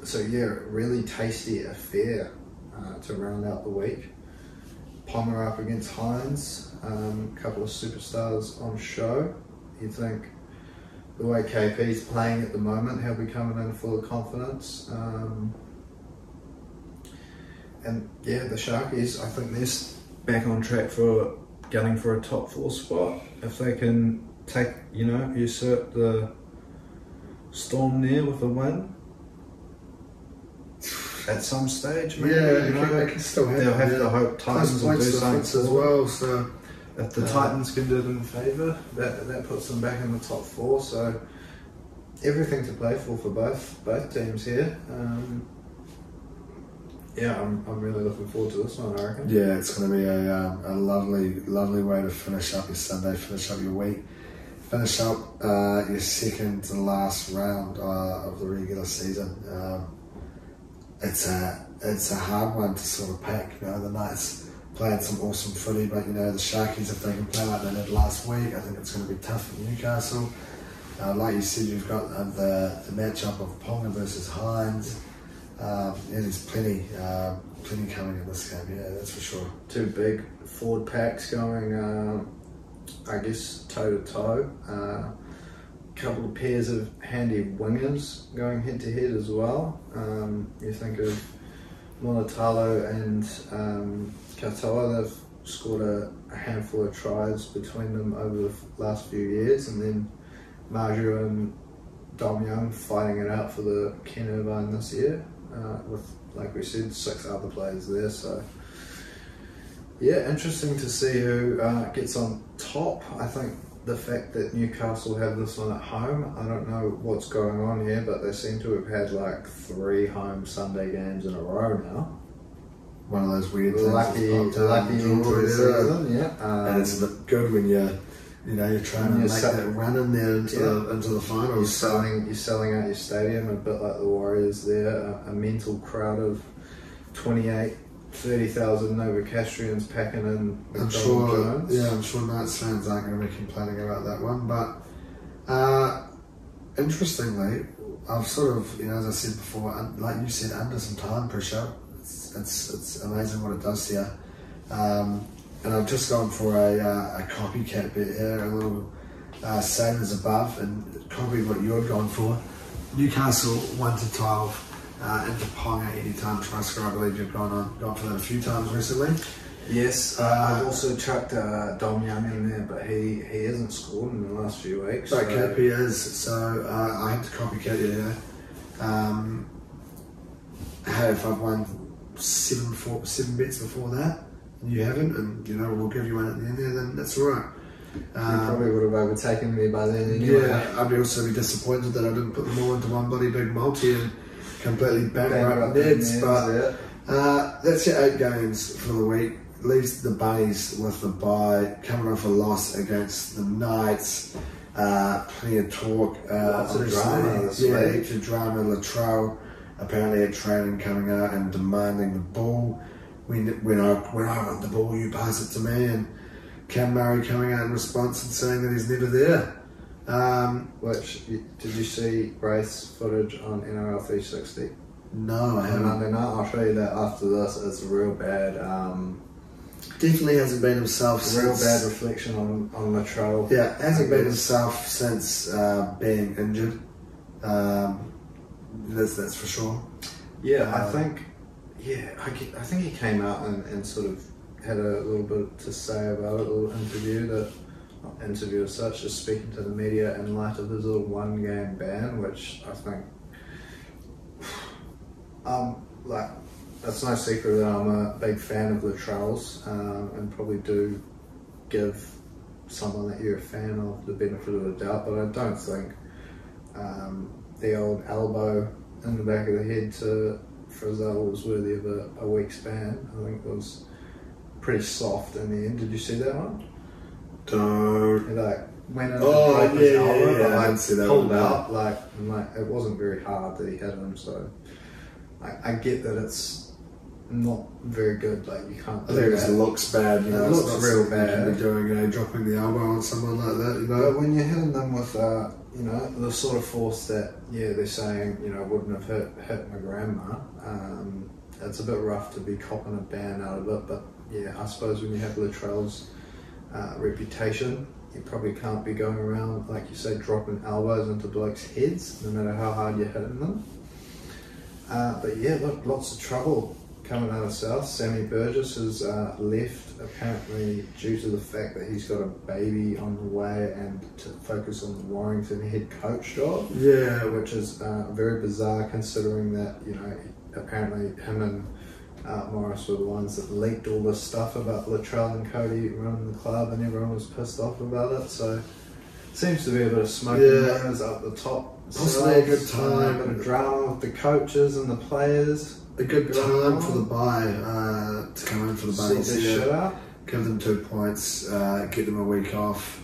Speaker 4: So yeah, really tasty affair to round out the week. Ponga up against Hines, a couple of superstars on show. You think the way KP's playing at the moment, he'll be coming in full of confidence. And yeah, the Sharkies, I think they're back on track for gunning for a top 4 spot. If they can usurp the Storm there with a win at some stage, maybe,
Speaker 5: they can still happen.
Speaker 4: they'll have to hope Titans will do something
Speaker 5: as well. So
Speaker 4: if the Titans can do them a favour, that puts them back in the top 4. So everything to play for both teams here. I'm really looking forward to this one, I reckon.
Speaker 5: yeah, it's going to be a lovely way to finish up your Sunday, finish up your week, finish up your second to last round of the regular season. It's a hard one to sort of pick. The Knights played some awesome footy, but the Sharkies, if they can play like they did last week, I think it's going to be tough for Newcastle. Like you said, you've got the matchup of Ponga versus Hines. There's plenty coming in this game. Yeah, that's for sure.
Speaker 4: Two big forward packs going, I guess, toe to toe. Couple of pairs of handy wingers going head to head as well. You think of Monotalo and Katoa, they've scored a handful of tries between them over the last few years, and then Marju and Dom Young fighting it out for the Ken Irvine this year, with, like we said, 6 other players there. So yeah, interesting to see who gets on top. I think the fact that Newcastle have this one at home, I don't know what's going on here, but they seem to have had like 3 home Sunday games in a row now.
Speaker 5: One of those weird things.
Speaker 4: Lucky end to the season, yeah.
Speaker 5: And it's a bit good when you're trying to make that run in there into the finals.
Speaker 4: You're selling out your stadium a bit like the Warriors there. A mental crowd of 30,000 Novocastrians packing in.
Speaker 5: I'm sure Knights fans aren't going to be complaining about that one. But interestingly, I've sort of, as I said before, like you said, under some time pressure, it's amazing what it does here. And I've just gone for a copycat bet here, a little same as above, and copy what you had gone for. Newcastle 1-12. Into Ponga anytime try score. I believe you've gone for that a few times recently.
Speaker 4: Yes, I've also chucked Dom Young in there, but he hasn't scored in the last few weeks.
Speaker 5: But KP is, so I had to copycat you there. Hey, if I've won 7 bets before that, and you haven't, and we'll give you one at the end there, then that's all right.
Speaker 4: You probably would have overtaken me by then anyway.
Speaker 5: Yeah, I'd also be disappointed that I didn't put them all into one bloody big multi and completely bankrupt Neds. But that's your 8 games for the week. Leaves the Bunnies with the bye, coming off a loss against the Knights. Plenty of talk.
Speaker 4: Lots of drama this week.
Speaker 5: Heaps of drama. Latrell apparently at training coming out and demanding the ball. When I want the ball, you pass it to me. And Cam Murray coming out in response and saying that he's never there.
Speaker 4: Did you see Braith's footage on NRL 360?
Speaker 5: No, I haven't.
Speaker 4: Monday night. I'll show you that after this. It's real bad.
Speaker 5: Definitely hasn't been himself since.
Speaker 4: Real bad reflection on Latrell.
Speaker 5: Yeah, hasn't been himself since being injured. That's for sure.
Speaker 4: Yeah, I think he came out and sort of had a little bit to say about it, a little interview not interview as such, just speaking to the media in light of his little 1-game ban, which I think, it's no secret that I'm a big fan of Latrell's, and probably do give someone that you're a fan of the benefit of the doubt, but I don't think the old elbow in the back of the head to Frizzell was worthy of a week's ban. I think it was pretty soft in the end. Did you see that one?
Speaker 5: Don't.
Speaker 4: He went in and broke his elbow, but
Speaker 5: I didn't see that
Speaker 4: pulled
Speaker 5: one,
Speaker 4: out, and it wasn't very hard that he hit him, so I get that it's not very good, you can't
Speaker 5: I think it just looks bad,
Speaker 4: It looks real bad.
Speaker 5: You be doing, dropping the elbow on someone like that,
Speaker 4: But when you're hitting them with, the sort of force that, they're saying, wouldn't have hit my grandma, it's a bit rough to be copping a ban out of it, but I suppose when you have Latrell's reputation, you probably can't be going around, like you say, dropping elbows into blokes' heads, no matter how hard you're hitting them. But look, lots of trouble coming out of South. Sammy Burgess has left, apparently due to the fact that he's got a baby on the way and to focus on the Warrington head coach job.
Speaker 5: Yeah.
Speaker 4: Which is very bizarre, considering that, apparently him and Morris were the ones that leaked all this stuff about Latrell and Cody running the club, and everyone was pissed off about it. So seems to be a bit of smoke and mirrors up the top.
Speaker 5: Possibly a good time.
Speaker 4: A bit of drama with the coaches and the players.
Speaker 5: A good time for the bye to come in for the Bunnies.
Speaker 4: Sort their shit out.
Speaker 5: Give them 2 points, get them a week off,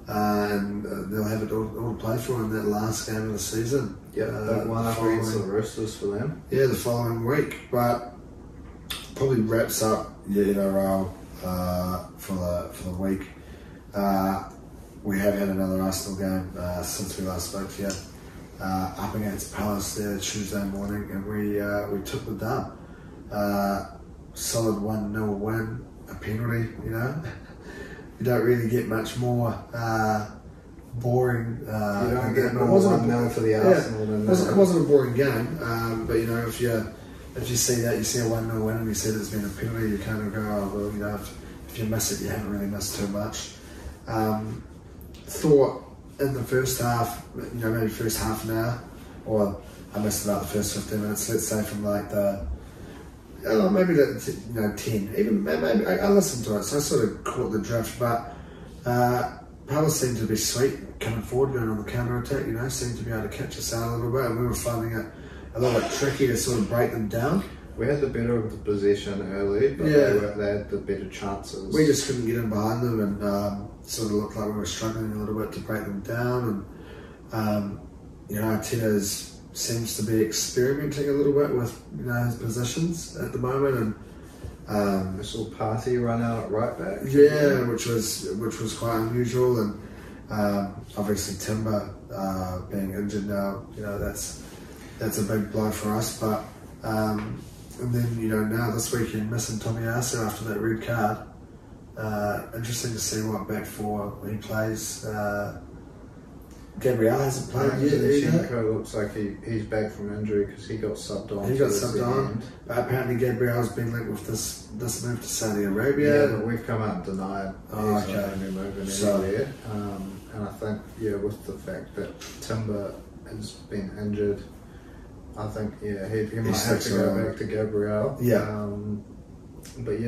Speaker 5: and they'll have it all to play for in that last game of the season.
Speaker 4: Yeah, big one up against the Roosters for them.
Speaker 5: Yeah, the following week, but probably wraps up NRL for the week. We have had another Arsenal game since we last spoke to you. Up against Palace there Tuesday morning, and we took the dub. Solid 1-0 win, a penalty. You don't really get much more boring.
Speaker 4: You don't get more 1-0 for the Arsenal.
Speaker 5: It wasn't a boring game, but if you see that, you see a 1-0 win, and you see that it's been a penalty, you kind of go, oh well, if you miss it, you haven't really missed too much. Thought in the first half, maybe first half an hour, or I missed about the first 15 minutes, let's say from maybe 10, even maybe I listened to it, so I sort of caught the drift, but Palace seemed to be sweet, coming forward, going on the counter-attack, seemed to be able to catch us out a little bit, and we were finding it a little bit tricky to sort of break them down.
Speaker 4: We had the better of the possession early, but they had the better chances.
Speaker 5: We just couldn't get in behind them, and sort of looked like we were struggling a little bit to break them down. And Arteta seems to be experimenting a little bit with his positions at the moment. And
Speaker 4: I saw Partey run out at right back.
Speaker 5: Yeah, which was quite unusual. And obviously Timber being injured now, that's a big blow for us. But and then, now this weekend, missing Tommy Asa after that red card. Interesting to see what back four he plays. Gabriel hasn't played yet either.
Speaker 4: Looks like he's back from injury because he got subbed on.
Speaker 5: He got subbed on. But apparently Gabriel's been linked with this move to Saudi Arabia.
Speaker 4: Yeah, but we've come out and denied he's not going to move anywhere. And I think, with the fact that Timber has been injured, I think, he might have to go back to Gabriel.
Speaker 5: Yeah.
Speaker 4: But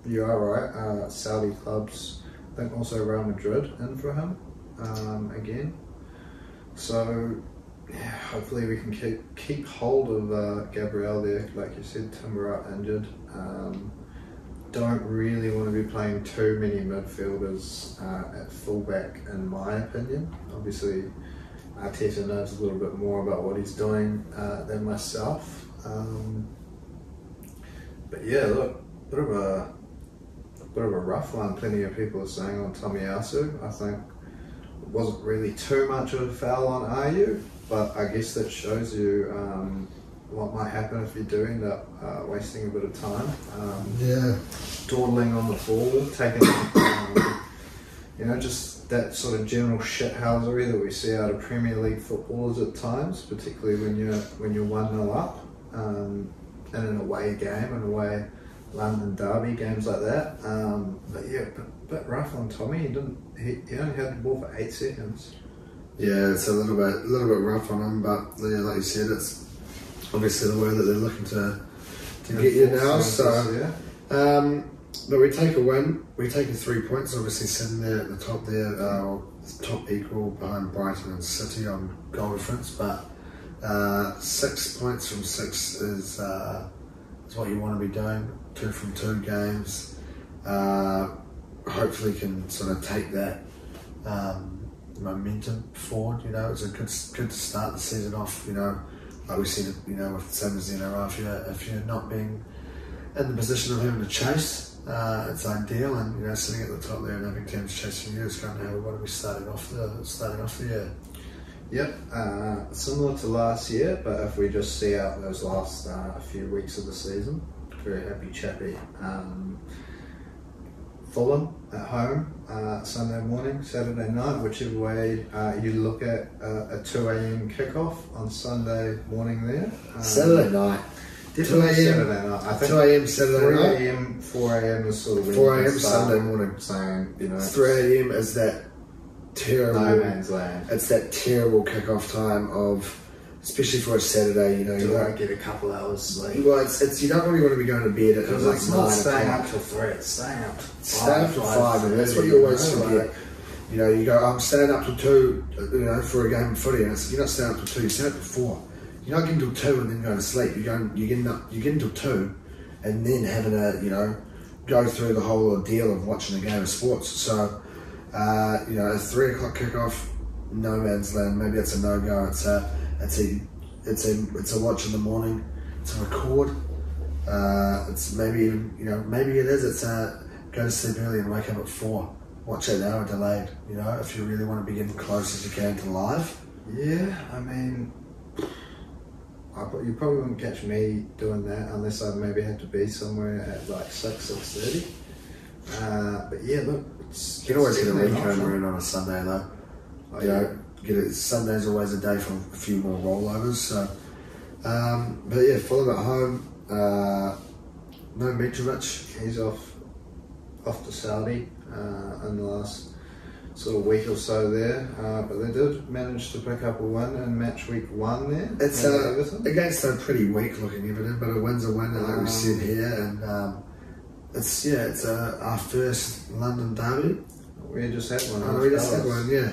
Speaker 4: you are right. Saudi clubs, I think also Real Madrid in for him again. So yeah, hopefully we can keep hold of Gabriel there. Like you said, Timber out injured. Don't really want to be playing too many midfielders at fullback, in my opinion. Obviously, Arteta knows a little bit more about what he's doing than myself. But yeah, look, bit of a rough one. Plenty of people are saying on Tomiyasu. I think it wasn't really too much of a foul on Ayew, but I guess that shows you what might happen if you do end up wasting a bit of time. Dawdling on the ball, taking, just that sort of general shithousery that we see out of Premier League footballers at times, particularly when you're 1-0 up in an away game, an away London derby, games like that. But yeah, a bit rough on Tommy. He only had the ball for 8 seconds.
Speaker 5: Yeah, it's a little bit rough on him, but yeah, like you said, it's obviously the way that they're looking to get you now. So, but we take a win. We take 3 points. Obviously, sitting there at the top there, top equal behind Brighton and City on goal difference. But 6 points from 6 is what you want to be doing. 2 from 2 games. Hopefully, can sort of take that momentum forward. It's a good to start the season off. Like we said, with same as if you're not being in the position of having to chase, it's ideal. And sitting at the top there and having teams chasing you is kind of how we want to be starting off the year.
Speaker 4: Yep, similar to last year, but if we just see out those last few weeks of the season, very happy chappy. Fulham at home, Sunday morning, Saturday night, whichever way you look at, a 2 a.m. kickoff on Sunday morning there.
Speaker 5: Saturday night.
Speaker 4: Definitely Saturday night. I think
Speaker 5: 2 a.m. Saturday night.
Speaker 4: 3 a.m., 4 a.m. is sort of
Speaker 5: 4 a.m. Sunday morning.
Speaker 4: Saying,
Speaker 5: 3 a.m. is that terrible.
Speaker 4: No man's land.
Speaker 5: It's that terrible kickoff time of, especially for a Saturday.
Speaker 4: You don't get a couple hours sleep.
Speaker 5: Well, it's you don't really want to be going to bed at like
Speaker 4: it's
Speaker 5: 9
Speaker 4: not staying
Speaker 5: o'clock.
Speaker 4: up till 3. It's staying up.
Speaker 5: Stay up till 5, and that's what you always forget. You go, I'm staying up till 2, for a game of footy, and you're not staying up till 2. You stay up till 4. You're not getting till 2 and then going to sleep. You're getting till 2, and then having to go through the whole ordeal of watching a game of sports. So, a 3 o'clock kickoff, no man's land. Maybe it's a no go. It's a watch in the morning. It's a record. It's maybe even maybe it is. It's go to sleep early and wake up at 4. Watch an hour delayed. If you really want to be getting close as you can to live.
Speaker 4: Yeah, I mean, you probably wouldn't catch me doing that unless I maybe had to be somewhere at like 6:30. But yeah, look,
Speaker 5: you can always get a recomber in on a Sunday though. Sunday's always a day for a few more rollovers. So, but yeah, Fulham at home. No Mitrovic.
Speaker 4: He's off to Saudi in the last sort of week or so there, but they did manage to pick up a win in match week 1 there.
Speaker 5: It's against a pretty weak looking Everton, but a win's a win, like we said here, and it's our first London derby.
Speaker 4: We just had one.
Speaker 5: We just had one, yeah.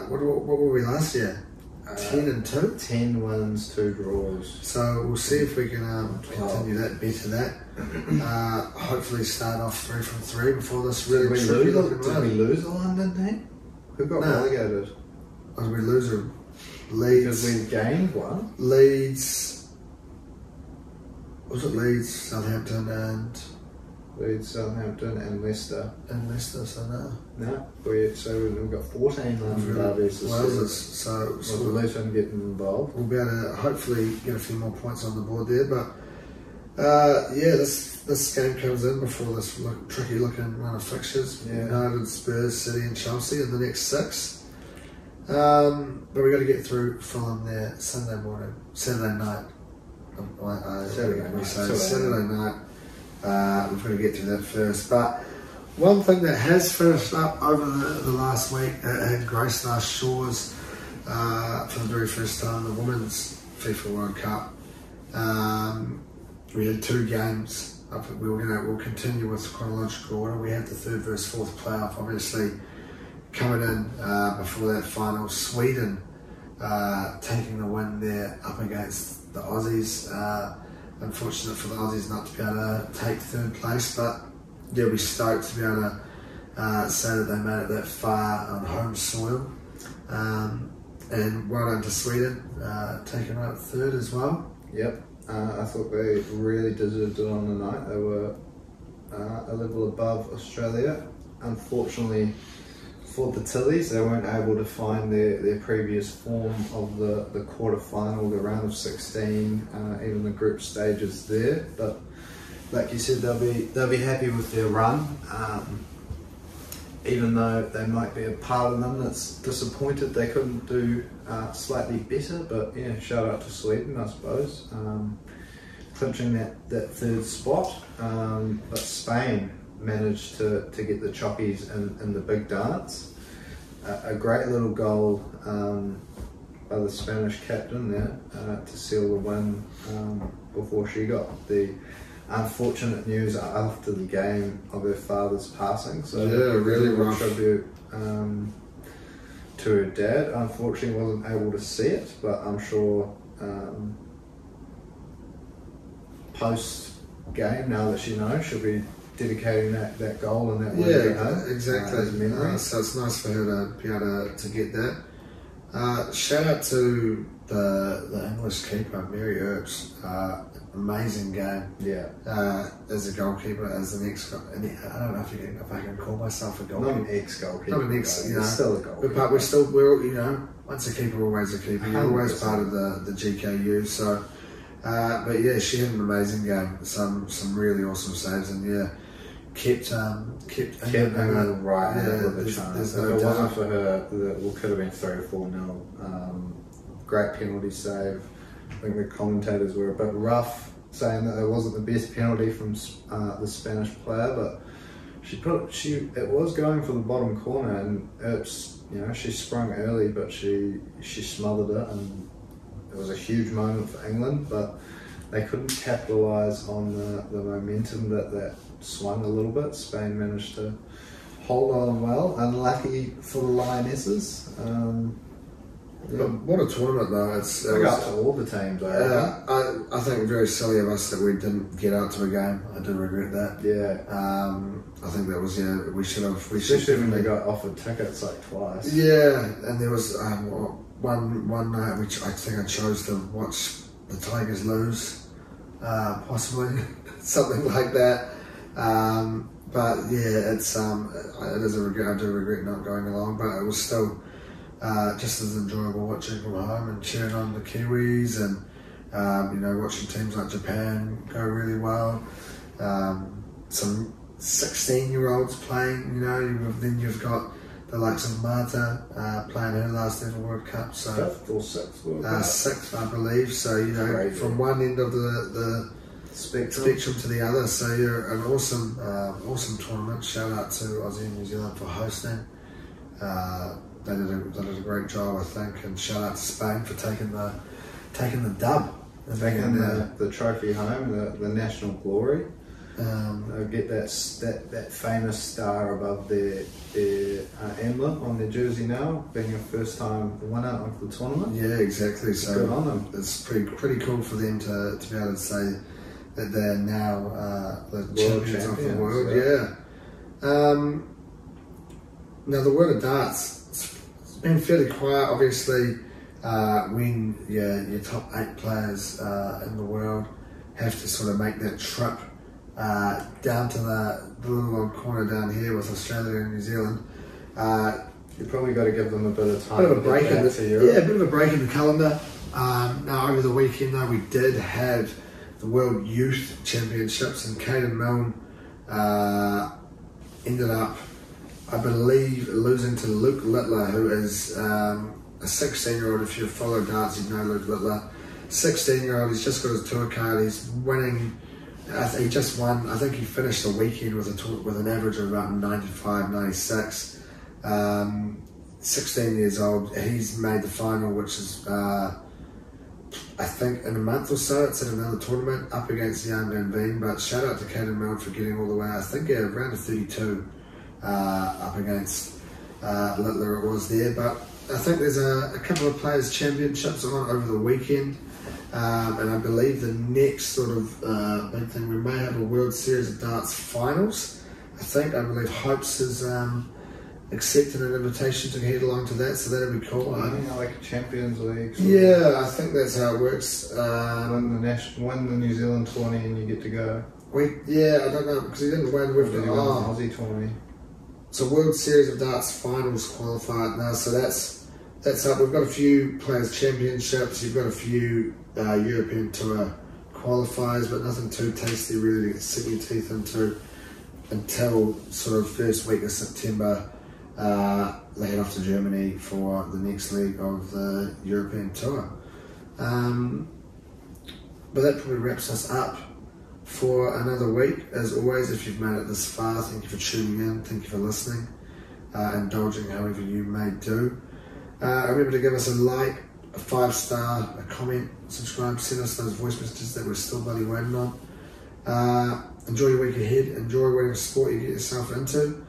Speaker 5: What were we last year? 10-2?
Speaker 4: 10 wins, 2 draws.
Speaker 5: So we'll see if we can continue that, better that. Hopefully start off 3 from 3 before this really tricky looking
Speaker 4: Did we lose a London team? Who got relegated?
Speaker 5: Did we lose a Leeds?
Speaker 4: Because we gained one.
Speaker 5: Leeds. Was it Leeds, Southampton and...
Speaker 4: Leeds, Southampton and Leicester.
Speaker 5: So no.
Speaker 4: No, we've got 14 London derbies this season.
Speaker 5: So
Speaker 4: we'll Luton getting involved.
Speaker 5: We'll be able to hopefully get a few more points on the board there, but this game comes in before this tricky looking run of fixtures.
Speaker 4: Yeah.
Speaker 5: United, Spurs, City and Chelsea in the next 6. But we've got to get through Fulham there Saturday night. Saturday night. We've got to get through that first. But one thing that has finished up over the last week and graced our shores for the very first time, the Women's FIFA World Cup. We had 2 games we'll continue with chronological order. We had the third versus fourth playoff, obviously coming in before that final. Sweden taking the win there up against the Aussies. Unfortunate for the Aussies not to be able to take third place, but yeah, we're stoked to be able to say that they made it that far on home soil. And well done to Sweden, taking out third as well.
Speaker 4: Yep, I thought they really deserved it on the night. They were a level above Australia. Unfortunately for the Tillies, they weren't able to find their previous form of the quarter-final, the round of 16, even the group stages there. But like you said, they'll be happy with their run. Even though they might be a part of them that's disappointed they couldn't do slightly better, but yeah, shout out to Sweden, I suppose, clinching that third spot. But Spain managed to get the choppies in the big dance. A great little goal by the Spanish captain there to seal the win before she got the unfortunate news after the game of her father's passing. So
Speaker 5: yeah, really rough
Speaker 4: tribute to her dad. Unfortunately wasn't able to see it, but I'm sure post game, now that she knows, she'll be dedicating that goal and that win to her,
Speaker 5: exactly.
Speaker 4: as a memory.
Speaker 5: So it's nice for her to be able to get that. Shout out to the English keeper, Mary Earps. Amazing game.
Speaker 4: Yeah.
Speaker 5: As a goalkeeper, as an ex, I don't know if I can call myself a goalkeeper.
Speaker 4: Not an ex-goalkeeper.
Speaker 5: Not an ex,
Speaker 4: still a goalkeeper.
Speaker 5: But we're once a keeper, always a keeper. You're always part of the GKU. So, but yeah, she had an amazing game. Some really awesome saves, and yeah, kept England
Speaker 4: right with the chance.
Speaker 5: No
Speaker 4: If it
Speaker 5: doubt.
Speaker 4: wasn't for her, it could have been 3 or 4-0. Great penalty save. I think the commentators were a bit rough, saying that it wasn't the best penalty from the Spanish player, but it was going for the bottom corner, and Earps, she sprung early, but she smothered it, and it was a huge moment for England, but they couldn't capitalise on the momentum that swung a little bit. Spain managed to hold on well. Unlucky for the Lionesses.
Speaker 5: But what a tournament though. It's
Speaker 4: up to all the teams.
Speaker 5: I think very silly of us that we didn't get out to a game. I do regret that.
Speaker 4: Yeah.
Speaker 5: I think that was we should have.
Speaker 4: Especially when they got offered tickets like twice.
Speaker 5: Yeah, and there was one night which I think I chose to watch the Tigers lose, possibly something like that. But yeah, it is a regret. I do regret not going along, but it was still just as enjoyable watching from home and cheering on the Kiwis, and watching teams like Japan go really well. Some 16-year-olds playing. Then you've got the likes of Marta playing her last ever World Cup. So
Speaker 4: 5th or 6th World Cup.
Speaker 5: 6th, I believe. So from one end of the spectrum to the other. So you're an awesome tournament. Shout out to Aussie and New Zealand for hosting. They did a great job, I think, and shout out to Spain for taking the dub,
Speaker 4: taking the trophy home, the national glory. Get that famous star above their emblem on their jersey now, being a first time winner of the tournament.
Speaker 5: Yeah, exactly. So
Speaker 4: good on them.
Speaker 5: It's pretty cool for them to be able to say that they're now the champions of the world. Yeah. Now the world of darts, it's been fairly quiet. Obviously, when your top 8 players in the world have to sort of make that trip down to the little old corner down here with Australia and New Zealand.
Speaker 4: You've probably got to give them a bit of time.
Speaker 5: A bit of a break
Speaker 4: a
Speaker 5: bit of a break in the calendar. Now over the weekend though, we did have the World Youth Championships, and Caden Milne ended up, I believe, losing to Luke Littler, who is a 16-year-old. If you follow darts, you know Luke Littler. 16-year-old, he's just got his tour card, he's winning. He just won. I think he finished the weekend with an average of about 95, 96. 16 years old. He's made the final, which is I think in a month or so it's in another tournament up against Jan van Veen, but shout out to Caden Meld for getting all the way, I think around a 32 up against Littler it was there. But I think there's a couple of players' championships on over the weekend, and I believe the next sort of big thing, we may have a World Series of Darts finals. I believe Hopes has accepted an invitation to head along to that, so that'll be cool.
Speaker 4: Like a Champions League.
Speaker 5: Yeah, I think that's how it works.
Speaker 4: Win the New Zealand 20 and you get to go.
Speaker 5: I don't know, because he didn't win with the
Speaker 4: Aussie 20.
Speaker 5: So World Series of Darts finals qualified now, so that's up. We've got a few Players Championships, you've got a few European Tour qualifiers, but nothing too tasty really to sink your teeth into until sort of first week of September. They head off to Germany for the next leg of the European Tour. But that probably wraps us up for another week. As always, if you've made it this far, thank you for tuning in, thank you for listening, indulging however you may do. Remember to give us a like, a 5-star, a comment, subscribe, send us those voice messages that we're still bloody waiting on. Enjoy your week ahead, enjoy whatever sport you get yourself into.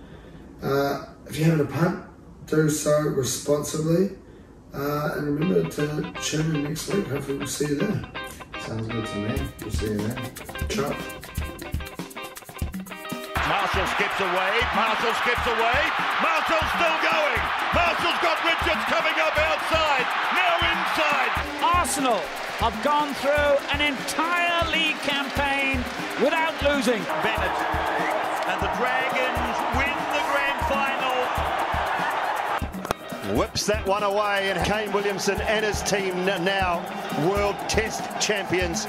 Speaker 5: If you're having a punt, do so responsibly, and remember to tune in next week. Hopefully we'll see you there.
Speaker 4: Sounds good to me. We'll see you then.
Speaker 5: Ciao.
Speaker 1: Marshall skips away, Marshall's still going, Marshall's got Richards coming up outside, now inside.
Speaker 2: Arsenal have gone through an entire league campaign without losing.
Speaker 1: Bennett and the Dragons win the grand final.
Speaker 3: Whips that one away, and Kane Williamson and his team now World Test champions.